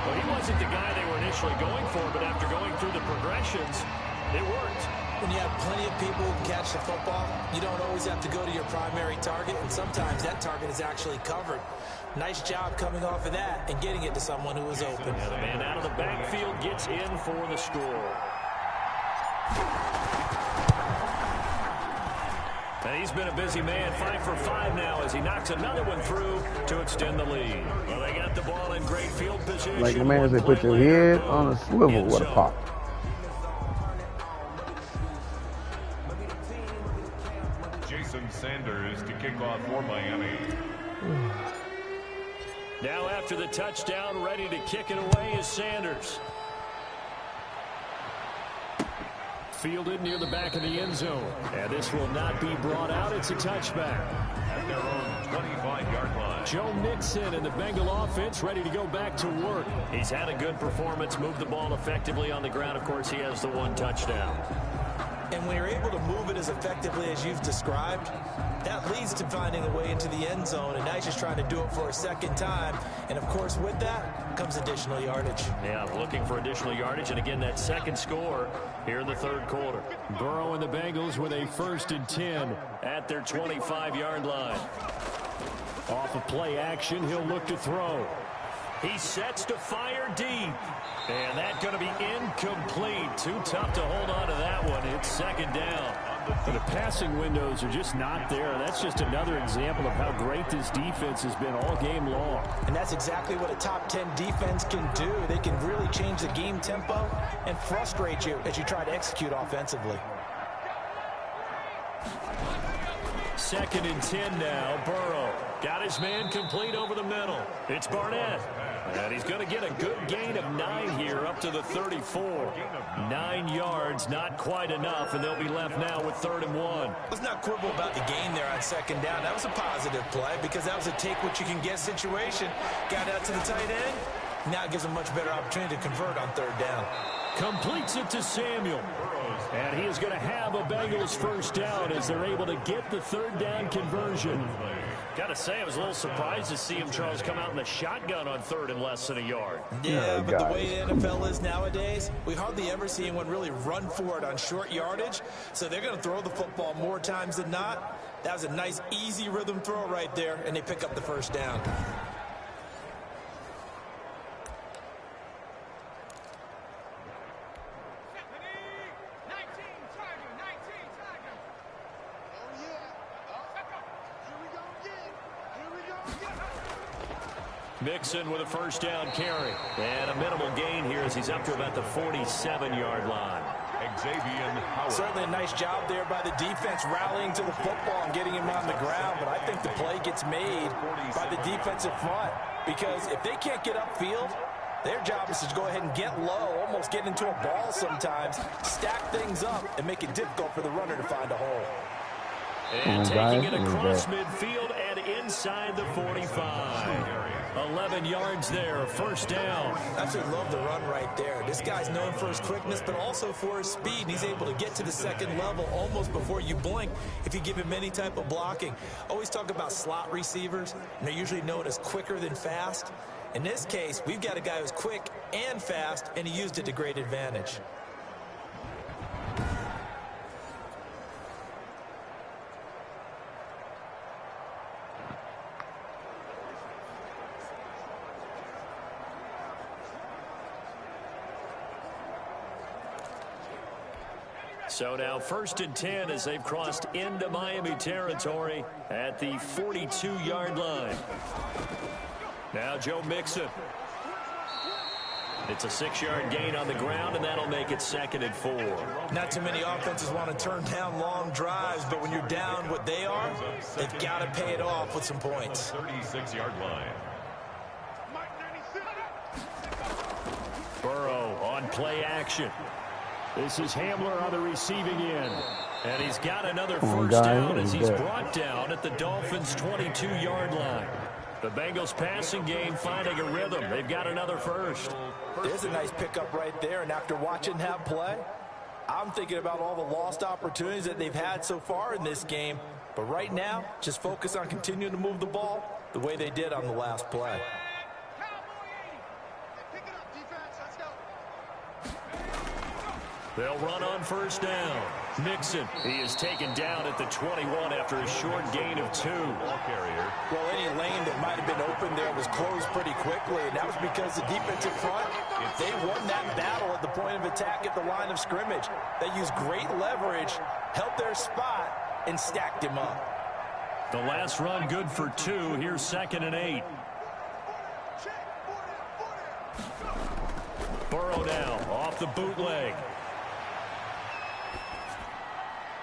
Well, he wasn't the guy they were initially going for, but after going through the progressions, it worked. When you have plenty of people who catch the football, you don't always have to go to your primary target, and sometimes that target is actually covered. Nice job coming off of that and getting it to someone who was open. Now the man out of the backfield gets in for the score. And he's been a busy man, 5 for 5 now as he knocks another one through to extend the lead. Well, they got the ball in great field position. Like the man said, put your head on a swivel. What a pop. Jason Sanders to kick off for Miami. Now after the touchdown, ready to kick it away is Sanders. Fielded near the back of the end zone. And this will not be brought out. It's a touchback. At their own 25-yard line. Joe Mixon and the Bengal offense ready to go back to work. He's had a good performance, moved the ball effectively on the ground. Of course, he has the one touchdown. And when you're able to move it as effectively as you've described, that leads to finding a way into the end zone. And now he's just trying to do it for a second time. And, of course, with that comes additional yardage. Yeah, looking for additional yardage. And, again, that second score here in the third quarter. Burrow and the Bengals with a 1st and 10 at their 25-yard line. Off of play action, he'll look to throw. He sets to fire deep. And that's going to be incomplete. Too tough to hold on to that one. It's second down. The passing windows are just not there. That's just another example of how great this defense has been all game long. And that's exactly what a top 10 defense can do. They can really change the game tempo and frustrate you as you try to execute offensively. 2nd and 10 now. Burrow got his man complete over the middle. It's Barnett. And he's going to get a good gain of 9 here up to the 34. 9 yards, not quite enough, and they'll be left now with 3rd and 1. Let's not quibble about the gain there on 2nd down. That was a positive play because that was a take-what-you-can-get situation. Got out to the tight end. Now it gives him a much better opportunity to convert on 3rd down. Completes it to Samuel. And he is going to have a Bengals 1st down as they're able to get the 3rd down conversion. Got to say, I was a little surprised to see him, Charles, come out in the shotgun on 3rd and less than a yard. Yeah, but the way the NFL is nowadays, we hardly ever see anyone really run for it on short yardage. So they're going to throw the football more times than not. That was a nice, easy rhythm throw right there, and they pick up the 1st down. Mixon with a 1st down carry. And a minimal gain here as he's up to about the 47-yard line. Xavier Howard. Certainly a nice job there by the defense rallying to the football and getting him on the ground. But I think the play gets made by the defensive front. Because if they can't get upfield, their job is to go ahead and get low, almost get into a ball sometimes, stack things up, and make it difficult for the runner to find a hole. And taking it across midfield and inside the 45. 11 yards there, 1st down. I absolutely love the run right there. This guy's known for his quickness, but also for his speed. And he's able to get to the 2nd level almost before you blink if you give him any type of blocking. Always talk about slot receivers, and they're usually known as quicker than fast. In this case, we've got a guy who's quick and fast, and he used it to great advantage. So now 1st and 10 as they've crossed into Miami territory at the 42-yard line. Now Joe Mixon. It's a 6-yard gain on the ground, and that'll make it 2nd and 4. Not too many offenses want to turn down long drives, but when you're down what they are, they've got to pay it off with some points. 36-yard line. Burrow on play action. This is Hamler on the receiving end. And he's got another 1st down as he's brought down at the Dolphins' 22-yard line. The Bengals passing game finding a rhythm. They've got another 1st. There's a nice pickup right there, and after watching that play, I'm thinking about all the lost opportunities that they've had so far in this game. But right now, just focus on continuing to move the ball the way they did on the last play. They'll run on 1st down. Mixon, he is taken down at the 21 after a short gain of 2. Ball carrier. Well, any lane that might have been open there was closed pretty quickly, and that was because the defensive front, they won that battle at the point of attack at the line of scrimmage. They used great leverage, held their spot, and stacked him up. The last run good for 2. Here's 2nd and 8. Burrow now off the bootleg.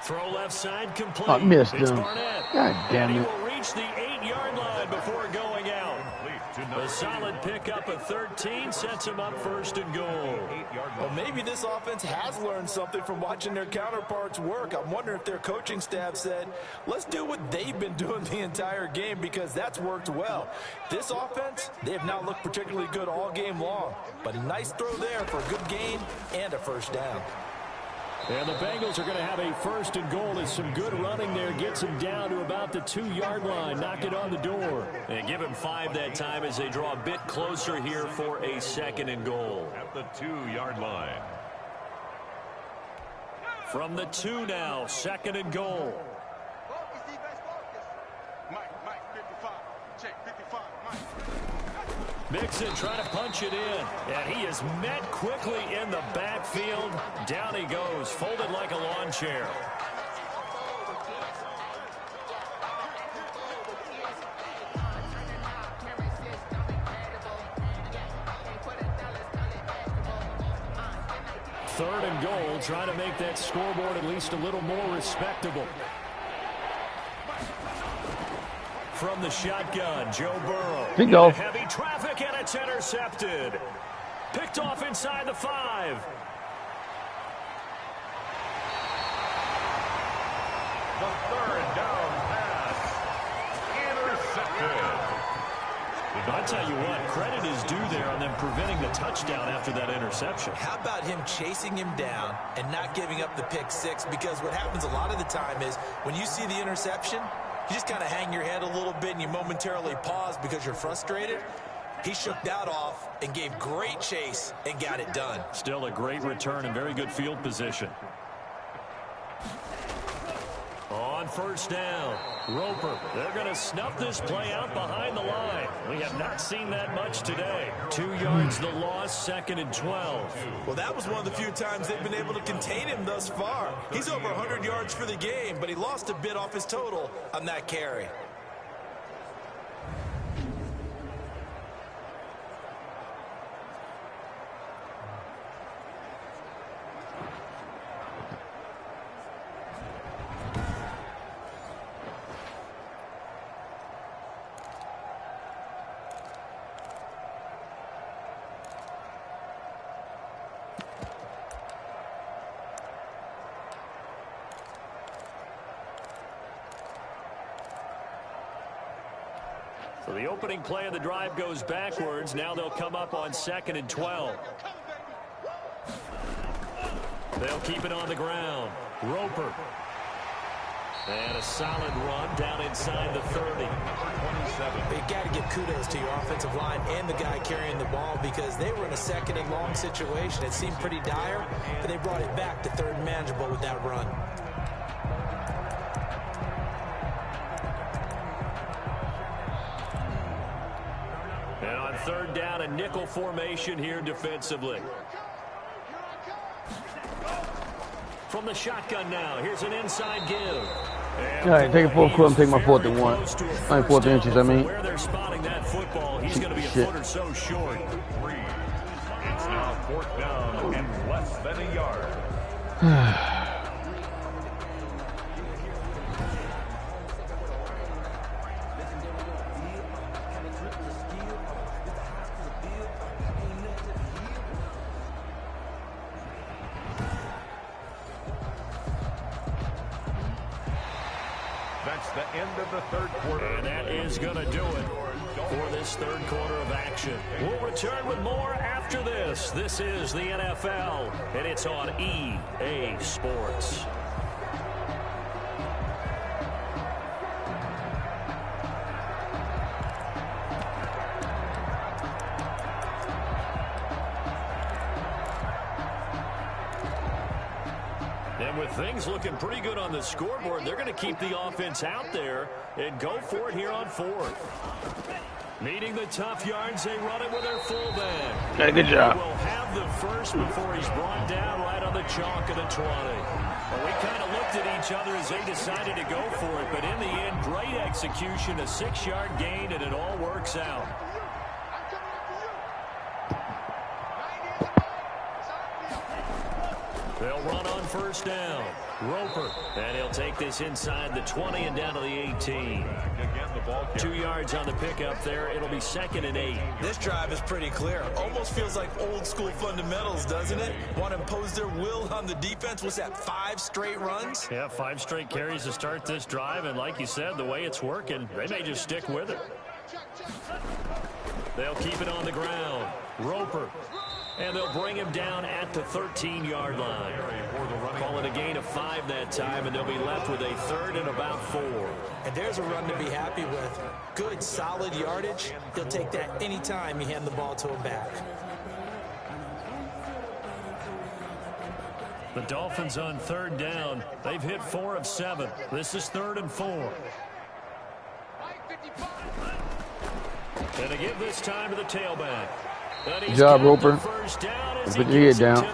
Throw left side complete. I missed It's him. Barnett. God damn and he it. will reach the 8-yard line before going out. A solid pickup of 13 sets him up first and goal. Well, maybe this offense has learned something from watching their counterparts work. I'm wondering if their coaching staff said, let's do what they've been doing the entire game, because that's worked well. This offense, they have not looked particularly good all game long. But a nice throw there for a good gain and a first down. And the Bengals are going to have a first and goal as some good running there gets him down to about the 2-yard line. Knock it on the door. And give him 5 that time as they draw a bit closer here for a second and goal. At the 2-yard line. From the 2 now, second and goal. Mixon trying to punch it in, and he is met quickly in the backfield. Down he goes, folded like a lawn chair. Third and goal, trying to make that scoreboard at least a little more respectable. From the shotgun, Joe Burrow. Bingo. Heavy traffic, and it's intercepted. Picked off inside the 5. The third down pass. Intercepted. I tell you what, credit is due there on them preventing the touchdown after that interception. How about him chasing him down and not giving up the pick 6? Because what happens a lot of the time is when you see the interception, you just kind of hang your head a little bit and you momentarily pause because you're frustrated. He shook that off and gave great chase and got it done. Still a great return and very good field position. On first down, Roper. They're going to snuff this play out behind the line. We have not seen that much today. 2 yards the loss, second and 12. Well, that was one of the few times they've been able to contain him thus far. He's over 100 yards for the game, but he lost a bit off his total on that carry. So the opening play of the drive goes backwards. Now they'll come up on second and 12. They'll keep it on the ground. Roper. And a solid run down inside the 30. You've got to give kudos to your offensive line and the guy carrying the ball, because they were in a second and long situation. It seemed pretty dire, but they brought it back to third and manageable with that run. And on third down, a nickel formation here defensively. From the shotgun now, here's an inside give. All right, take a 4th quarter and take my 4th and 1. I mean, 4th inches, I mean. Where they're spotting that football, he's going to be a foot or so short. It's now 4th down and less than a yard. That's the end of the third quarter. And that is going to do it for this third quarter of action. We'll return with more after this. This is the NFL, and it's on EA Sports. And with things looking pretty good on the scoreboard, they're going to keep the offense out there and go for it here on 4th. Needing the tough yards, they run it with their fullback. Okay, good job. He will have the first before he's brought down right on the chalk of the 20. Well, we kind of looked at each other as they decided to go for it, but in the end, great execution, a 6-yard gain, and it all works out. They'll run on first down. Roper. And he'll take this inside the 20 and down to the 18. 2 yards on the pickup there. It'll be 2nd and 8. This drive is pretty clear. Almost feels like old school fundamentals, doesn't it? Want to impose their will on the defense. What's that, 5 straight runs? Yeah, 5 straight carries to start this drive. And like you said, the way it's working, they may just stick with it. They'll keep it on the ground. Roper. And they'll bring him down at the 13-yard line. Call it a gain of 5 that time, and they'll be left with a 3rd and about 4. And there's a run to be happy with. Good, solid yardage. He'll take that anytime you hand the ball to him back. The Dolphins on 3rd down. They've hit 4 of 7. This is 3rd and 4. And to give this time to the tailback. Good job, Roper. Put your head down. A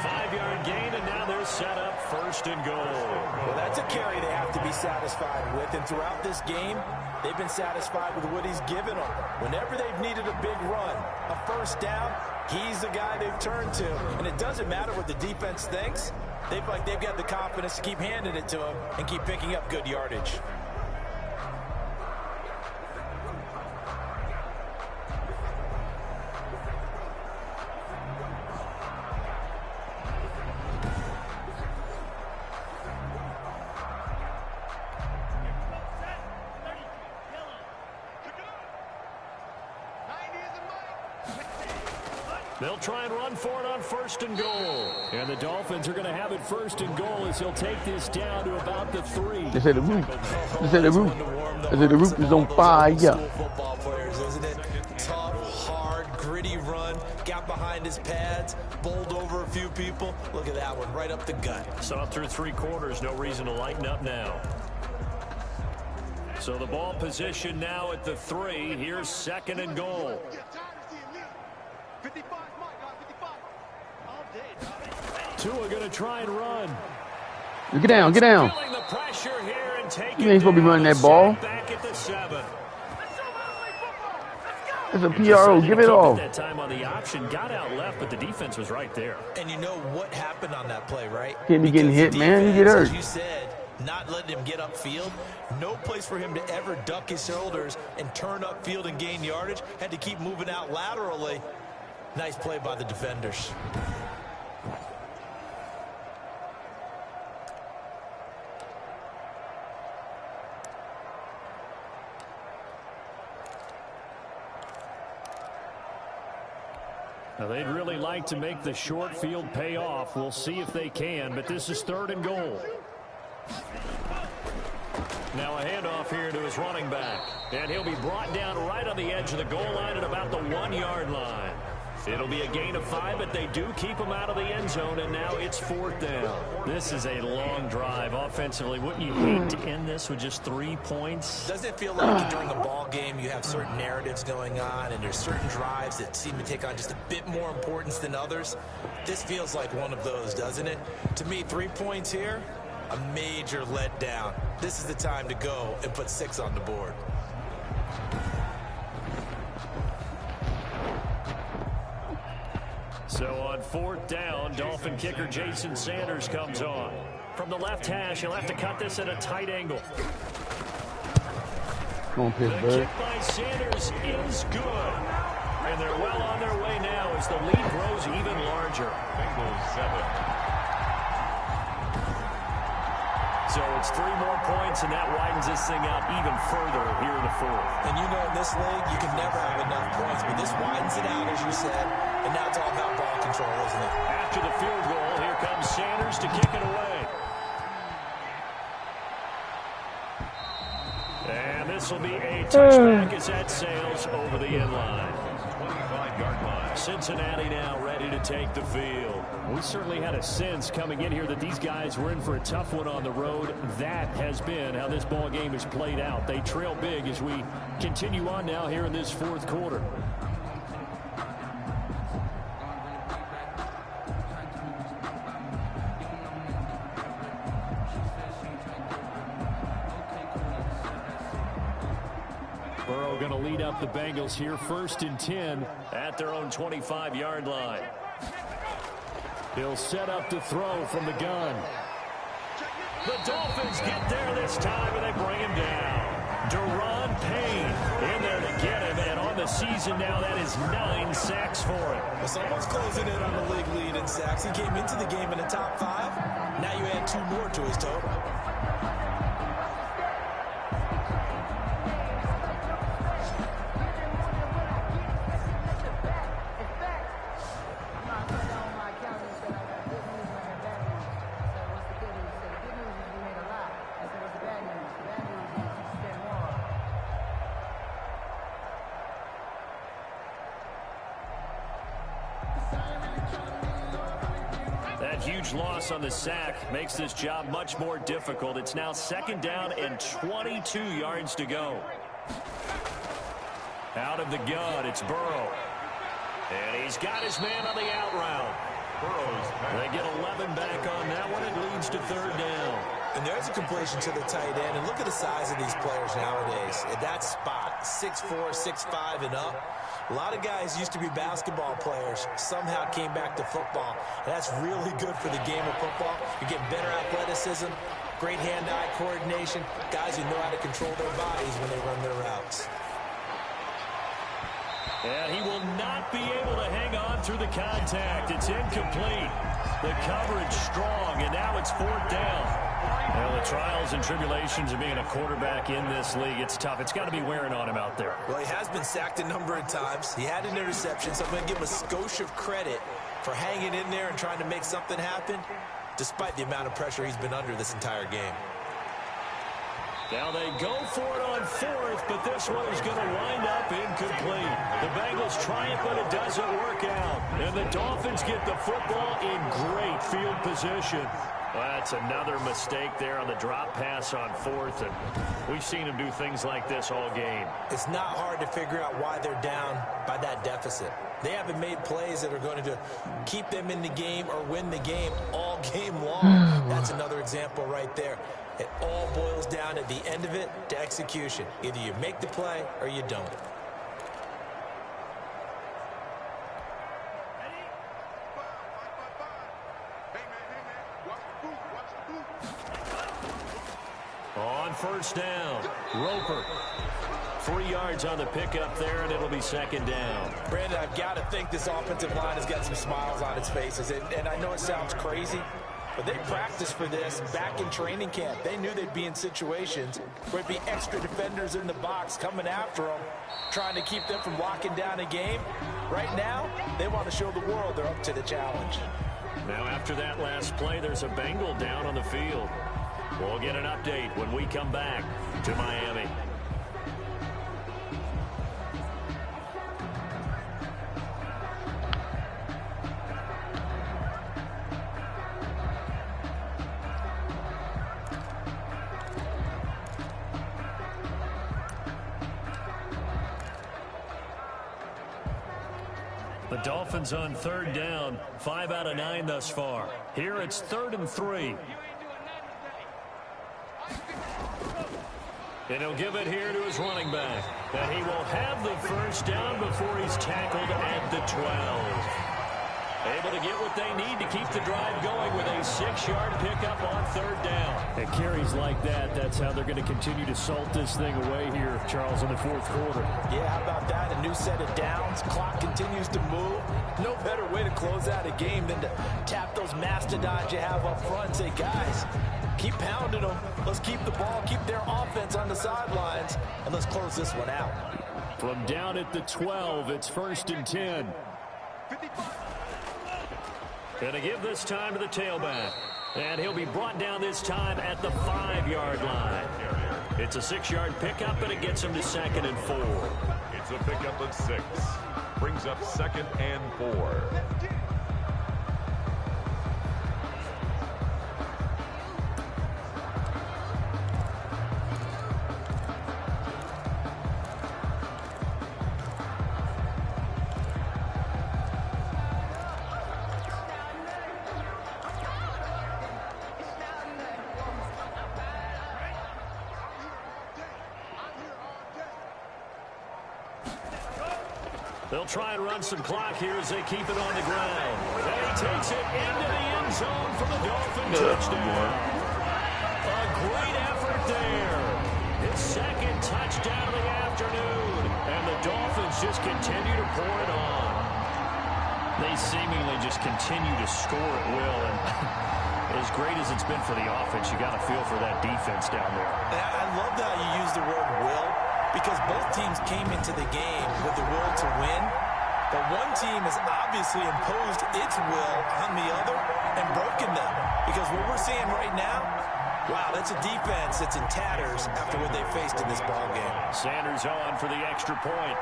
5-yard gain, and now they're set up 1st and goal. Well, that's a carry they have to be satisfied with. And throughout this game, they've been satisfied with what he's given them. Whenever they've needed a big run, a 1st down, he's the guy they've turned to. And it doesn't matter what the defense thinks. They've got the confidence to keep handing it to him and keep picking up good yardage. They'll try and run for it on 1st and goal. And the Dolphins are going to have it 1st and goal as he'll take this down to about the 3. They say the roof. They say the roof. They say the roof is on fire. Football players, isn't it? Tough, hard, gritty run. Got behind his pads. Bowled over a few people. Look at that one, right up the gut. Saw through 3 quarters. No reason to lighten up now. So the ball position now at the 3. Here's 2nd and goal. Tua going to try and run. Get down, get down. You ain't supposed to be running that ball. It's a PRO. Give it off. That time on the option, got out left, but the defense was right there. And you know what happened on that play, right? Can't be getting hit, man. You get hurt. As you said, not letting him get upfield. No place for him to ever duck his shoulders and turn upfield and gain yardage. Had to keep moving out laterally. Nice play by the defenders. Now, they'd really like to make the short field pay off. We'll see if they can, but this is 3rd and goal. Now a handoff here to his running back. And he'll be brought down right on the edge of the goal line at about the 1-yard line. It'll be a gain of 5, but they do keep him out of the end zone, and now it's 4th down. This is a long drive offensively. Wouldn't you hate to end this with just 3 points? Doesn't it feel like during a ball game you have certain narratives going on, and there's certain drives that seem to take on just a bit more importance than others? This feels like one of those, doesn't it? To me, 3 points here, a major letdown. This is the time to go and put 6 on the board. So on 4th down, Dolphin kicker Jason Sanders comes on. From the left hash, he'll have to cut this at a tight angle. Come on, The Pittsburgh. kick by Sanders is good. And they're well on their way now as the lead grows even larger. Bengals 7. So it's 3 more points, and that widens this thing out even further here in the 4th. And you know, in this league, you can never have enough points, but this widens it out, as you said, and now it's all about ball control, isn't it? After the field goal, here comes Sanders to kick it away. And this will be a touchback as that sails over the end line. 25-yard line. Cincinnati now ready to take the field. We certainly had a sense coming in here that these guys were in for a tough one on the road. That has been how this ball game has played out. They trail big as we continue on now here in this 4th quarter. Burrow going to lead up the Bengals here, 1st and 10 at their own 25-yard line. He'll set up to throw from the gun. The Dolphins get there this time, and they bring him down. Deron Payne in there to get him, and on the season now, that is 9 sacks for him. Well, someone's closing in on the league lead in sacks. He came into the game in the top 5. Now you add 2 more to his total. That huge loss on the sack makes this job much more difficult. It's now 2nd down and 22 yards to go. Out of the gun, it's Burrow. And he's got his man on the out route. They get 11 back on that one. It leads to 3rd down. And there's a completion to the tight end. And look at the size of these players nowadays. At that spot, 6'4", 6'5", and up. A lot of guys used to be basketball players, somehow came back to football. And that's really good for the game of football. You get better athleticism, great hand-eye coordination, guys who know how to control their bodies when they run their routes. And he will not be able to hang on through the contact. It's incomplete. The coverage strong, and now it's 4th down. Well, the trials and tribulations of being a quarterback in this league, it's tough. It's got to be wearing on him out there. Well, he has been sacked a number of times. He had an interception, so I'm going to give him a skosh of credit for hanging in there and trying to make something happen, despite the amount of pressure he's been under this entire game. Now they go for it on 4th, but this one is going to wind up incomplete. The Bengals try it, but it doesn't work out. And the Dolphins get the football in great field position. Well, that's another mistake there on the drop pass on 4th, and we've seen him do things like this all game. It's not hard to figure out why they're down by that deficit. They haven't made plays that are going to keep them in the game or win the game all game long. That's another example right there. It all boils down at the end of it to execution. Either you make the play or you don't. On 1st down, Roper. 3 yards on the pickup there, and it'll be 2nd down. Brandon, I've got to think this offensive line has got some smiles on its faces. And I know it sounds crazy, but they practiced for this back in training camp. They knew they'd be in situations where there'd be extra defenders in the box coming after them, trying to keep them from locking down a game. Right now, they want to show the world they're up to the challenge. Now, after that last play, there's a Bengal down on the field. We'll get an update when we come back to Miami. The Dolphins on 3rd down, 5 out of 9 thus far. Here it's 3rd and 3. And he'll give it here to his running back. And he will have the 1st down before he's tackled at the 12. Able to get what they need to keep the drive going with a 6-yard pickup on 3rd down. And carries like that, that's how they're going to continue to salt this thing away here, Charles, in the 4th quarter. Yeah, how about that? A new set of downs. Clock continues to move. No better way to close out a game than to tap those mastodons you have up front and say, guys, keep pounding them. Let's keep the ball, keep their offense on the sidelines, and let's close this one out. From down at the 12, it's 1st and 10. Going to give this time to the tailback. And he'll be brought down this time at the 5-yard line. It's a 6-yard pickup, but it gets him to 2nd and 4. It's a pickup of 6. Brings up 2nd and 4. They'll try and run some clock here as they keep it on the ground. And he takes it into the end zone for the Dolphin touchdown. A great effort there. His second touchdown of the afternoon. And the Dolphins just continue to pour it on. They seemingly just continue to score at will. And as great as it's been for the offense, you got to feel for that defense down there. I love how you use the word will, because both teams came into the game with the will to win. But one team has obviously imposed its will on the other and broken them. Because what we're seeing right now, wow, that's a defense that's in tatters after what they faced in this ball game. Sanders on for the extra point.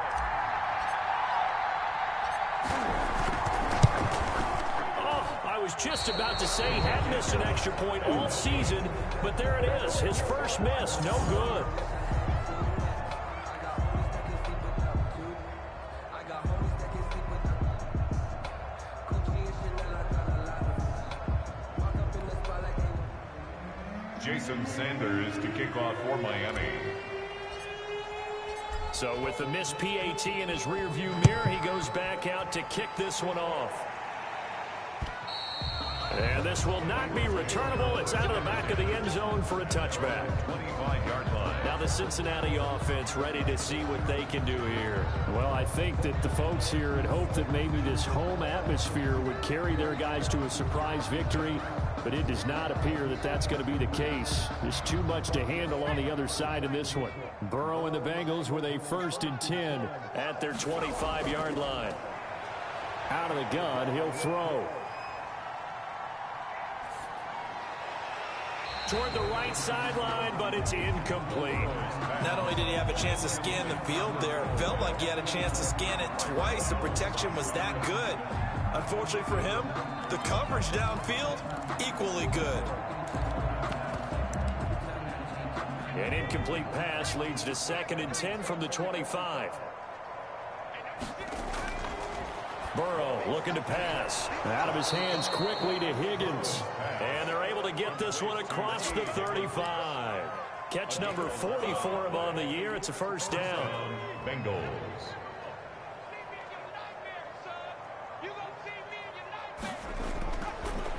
I was just about to say he had missed an extra point all season, but there it is. His first miss, no good. Jason Sanders to kick off for Miami. So with the missed PAT in his rearview mirror, he goes back out to kick this one off. And this will not be returnable. It's out of the back of the end zone for a touchback. 25-yard line. Now the Cincinnati offense ready to see what they can do here. Well, I think that the folks here had hoped that maybe this home atmosphere would carry their guys to a surprise victory, but it does not appear that that's going to be the case. There's too much to handle on the other side in this one. Burrow and the Bengals with a 1st and 10 at their 25-yard line. Out of the gun, he'll throw. Toward the right sideline, but it's incomplete. Not only did he have a chance to scan the field there, it felt like he had a chance to scan it twice. The protection was that good. Unfortunately for him, the coverage downfield, equally good. An incomplete pass leads to 2nd and 10 from the 25. Burrow looking to pass. Out of his hands quickly to Higgins. And they're able to get this one across the 35. Catch number 40 for him on the year. It's a first down. Bengals.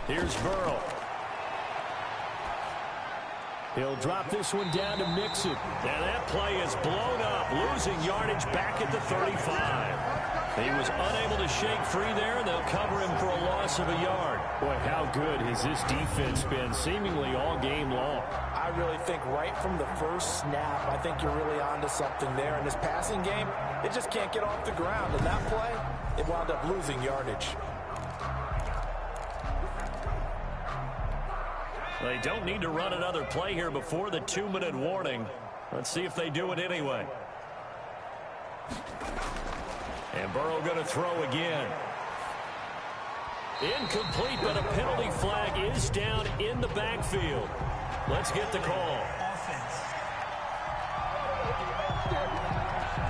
Here's Burrow. He'll drop this one down to Mixon. And that play is blown up, losing yardage back at the 35. He was unable to shake free there, and they'll cover him for a loss of a yard. Boy, how good has this defense been seemingly all game long? I really think right from the first snap, I think you're really onto something there. In this passing game, it just can't get off the ground. And that play, it wound up losing yardage. They don't need to run another play here before the 2-minute warning. Let's see if they do it anyway. And Burrow going to throw again. Incomplete, but a penalty flag is down in the backfield. Let's get the call.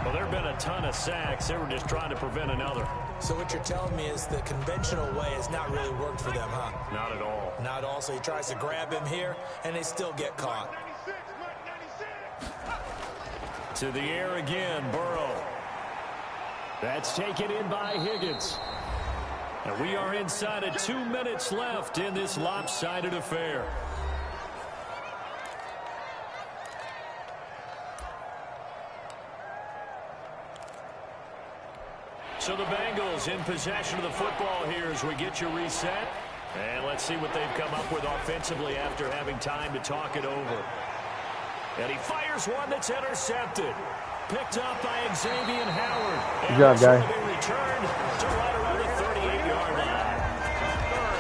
Well, there have been a ton of sacks. They were just trying to prevent another. So what you're telling me is the conventional way has not really worked for them, huh? Not at all. Not at all. So he tries to grab him here, and they still get caught. To the air again, Burrow. That's taken in by Higgins. And we are inside of 2 minutes left in this lopsided affair. So the Bengals in possession of the football here as we get you reset. And let's see what they've come up with offensively after having time to talk it over. And he fires one that's intercepted. Picked up by Xavier Howard. Good job, guy. Returned to right around the 38-yard line.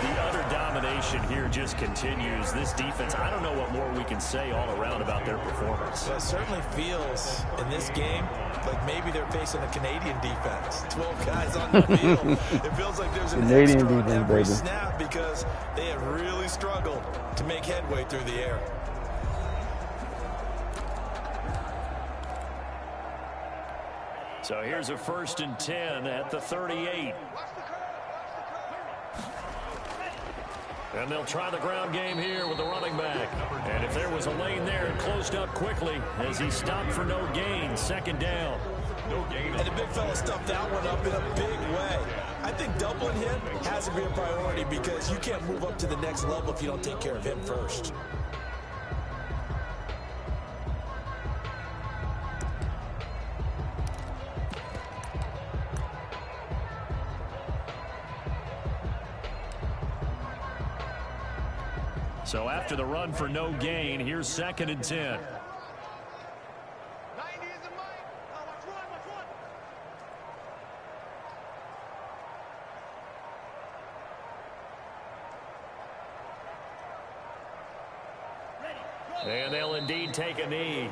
The utter domination here just continues. This defense, I don't know what more we can say all around about their performance. Well, it certainly feels in this game like maybe they're facing a Canadian defense. 12 guys on the field. It feels like there's an Canadian extra on defense, every baby. snap because they have really struggled to make headway through the air. So here's a 1st and 10 at the 38. And they'll try the ground game here with the running back. And if there was a lane there, it closed up quickly as he stopped for no gain. 2nd down. No gain. And the big fella stuffed that one up in a big way. I think doubling him has to be a priority because you can't move up to the next level if you don't take care of him first. So after the run for no gain, here's 2nd and 10. And they'll indeed take a knee.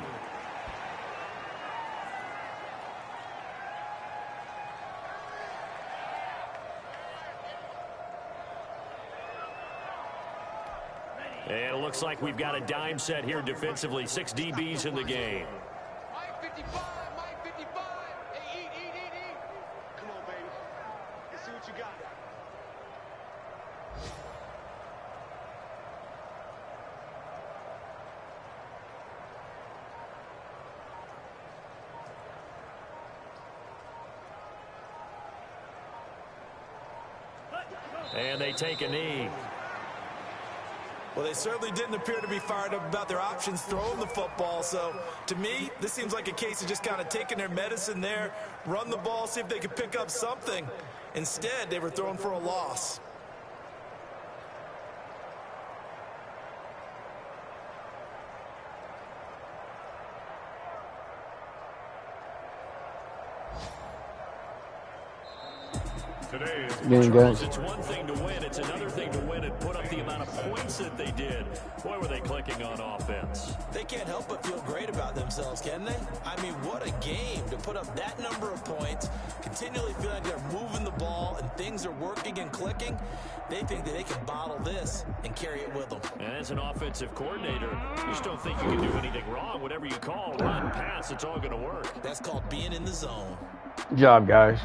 And it looks like we've got a dime set here defensively. 6 DBs in the game. Mike 55, Mike 55. Hey, eat. Come on, baby. Let's see what you got. And they take a knee. Well, they certainly didn't appear to be fired up about their options throwing the football. So, to me, this seems like a case of just kind of taking their medicine there, run the ball, see if they could pick up something. Instead, they were throwing for a loss. Game, guys. It's one thing to win. It's another thing to win and put up the amount of points that they did. Boy, were they clicking on offense. They can't help but feel great about themselves, can they? I mean, what a game to put up that number of points, continually feel like they're moving the ball and things are working and clicking. They think that they can bottle this and carry it with them. And as an offensive coordinator, you just don't think you can do anything wrong. Whatever you call, run, pass, it's all going to work. That's called being in the zone. Good job, guys.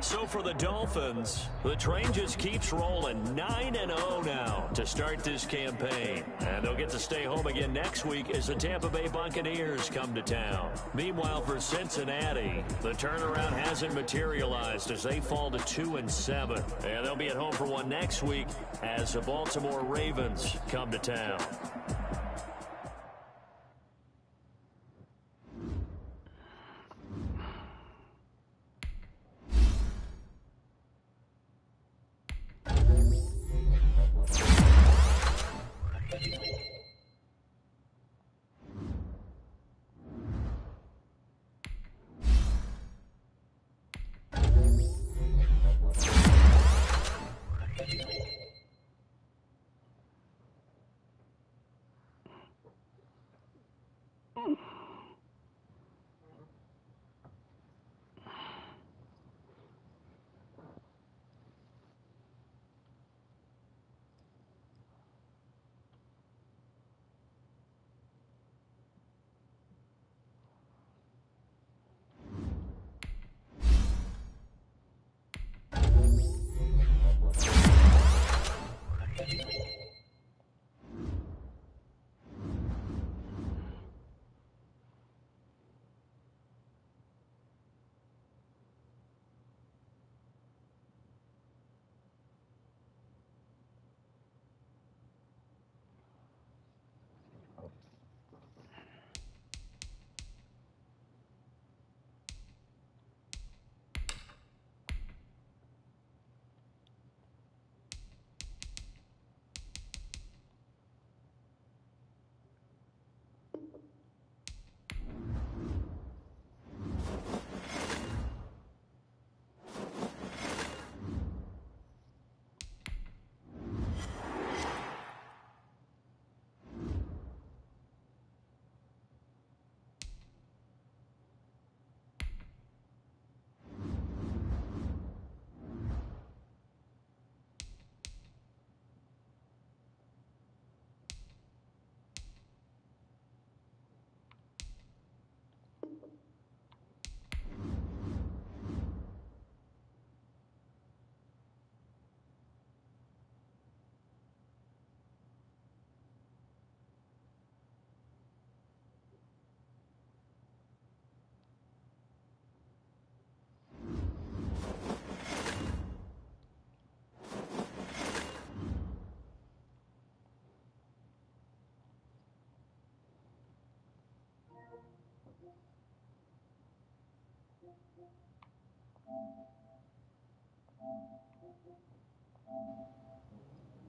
So for the Dolphins, the train just keeps rolling. 9-0 now to start this campaign. And they'll get to stay home again next week as the Tampa Bay Buccaneers come to town. Meanwhile, for Cincinnati, the turnaround hasn't materialized as they fall to 2-7. And they'll be at home for one next week as the Baltimore Ravens come to town.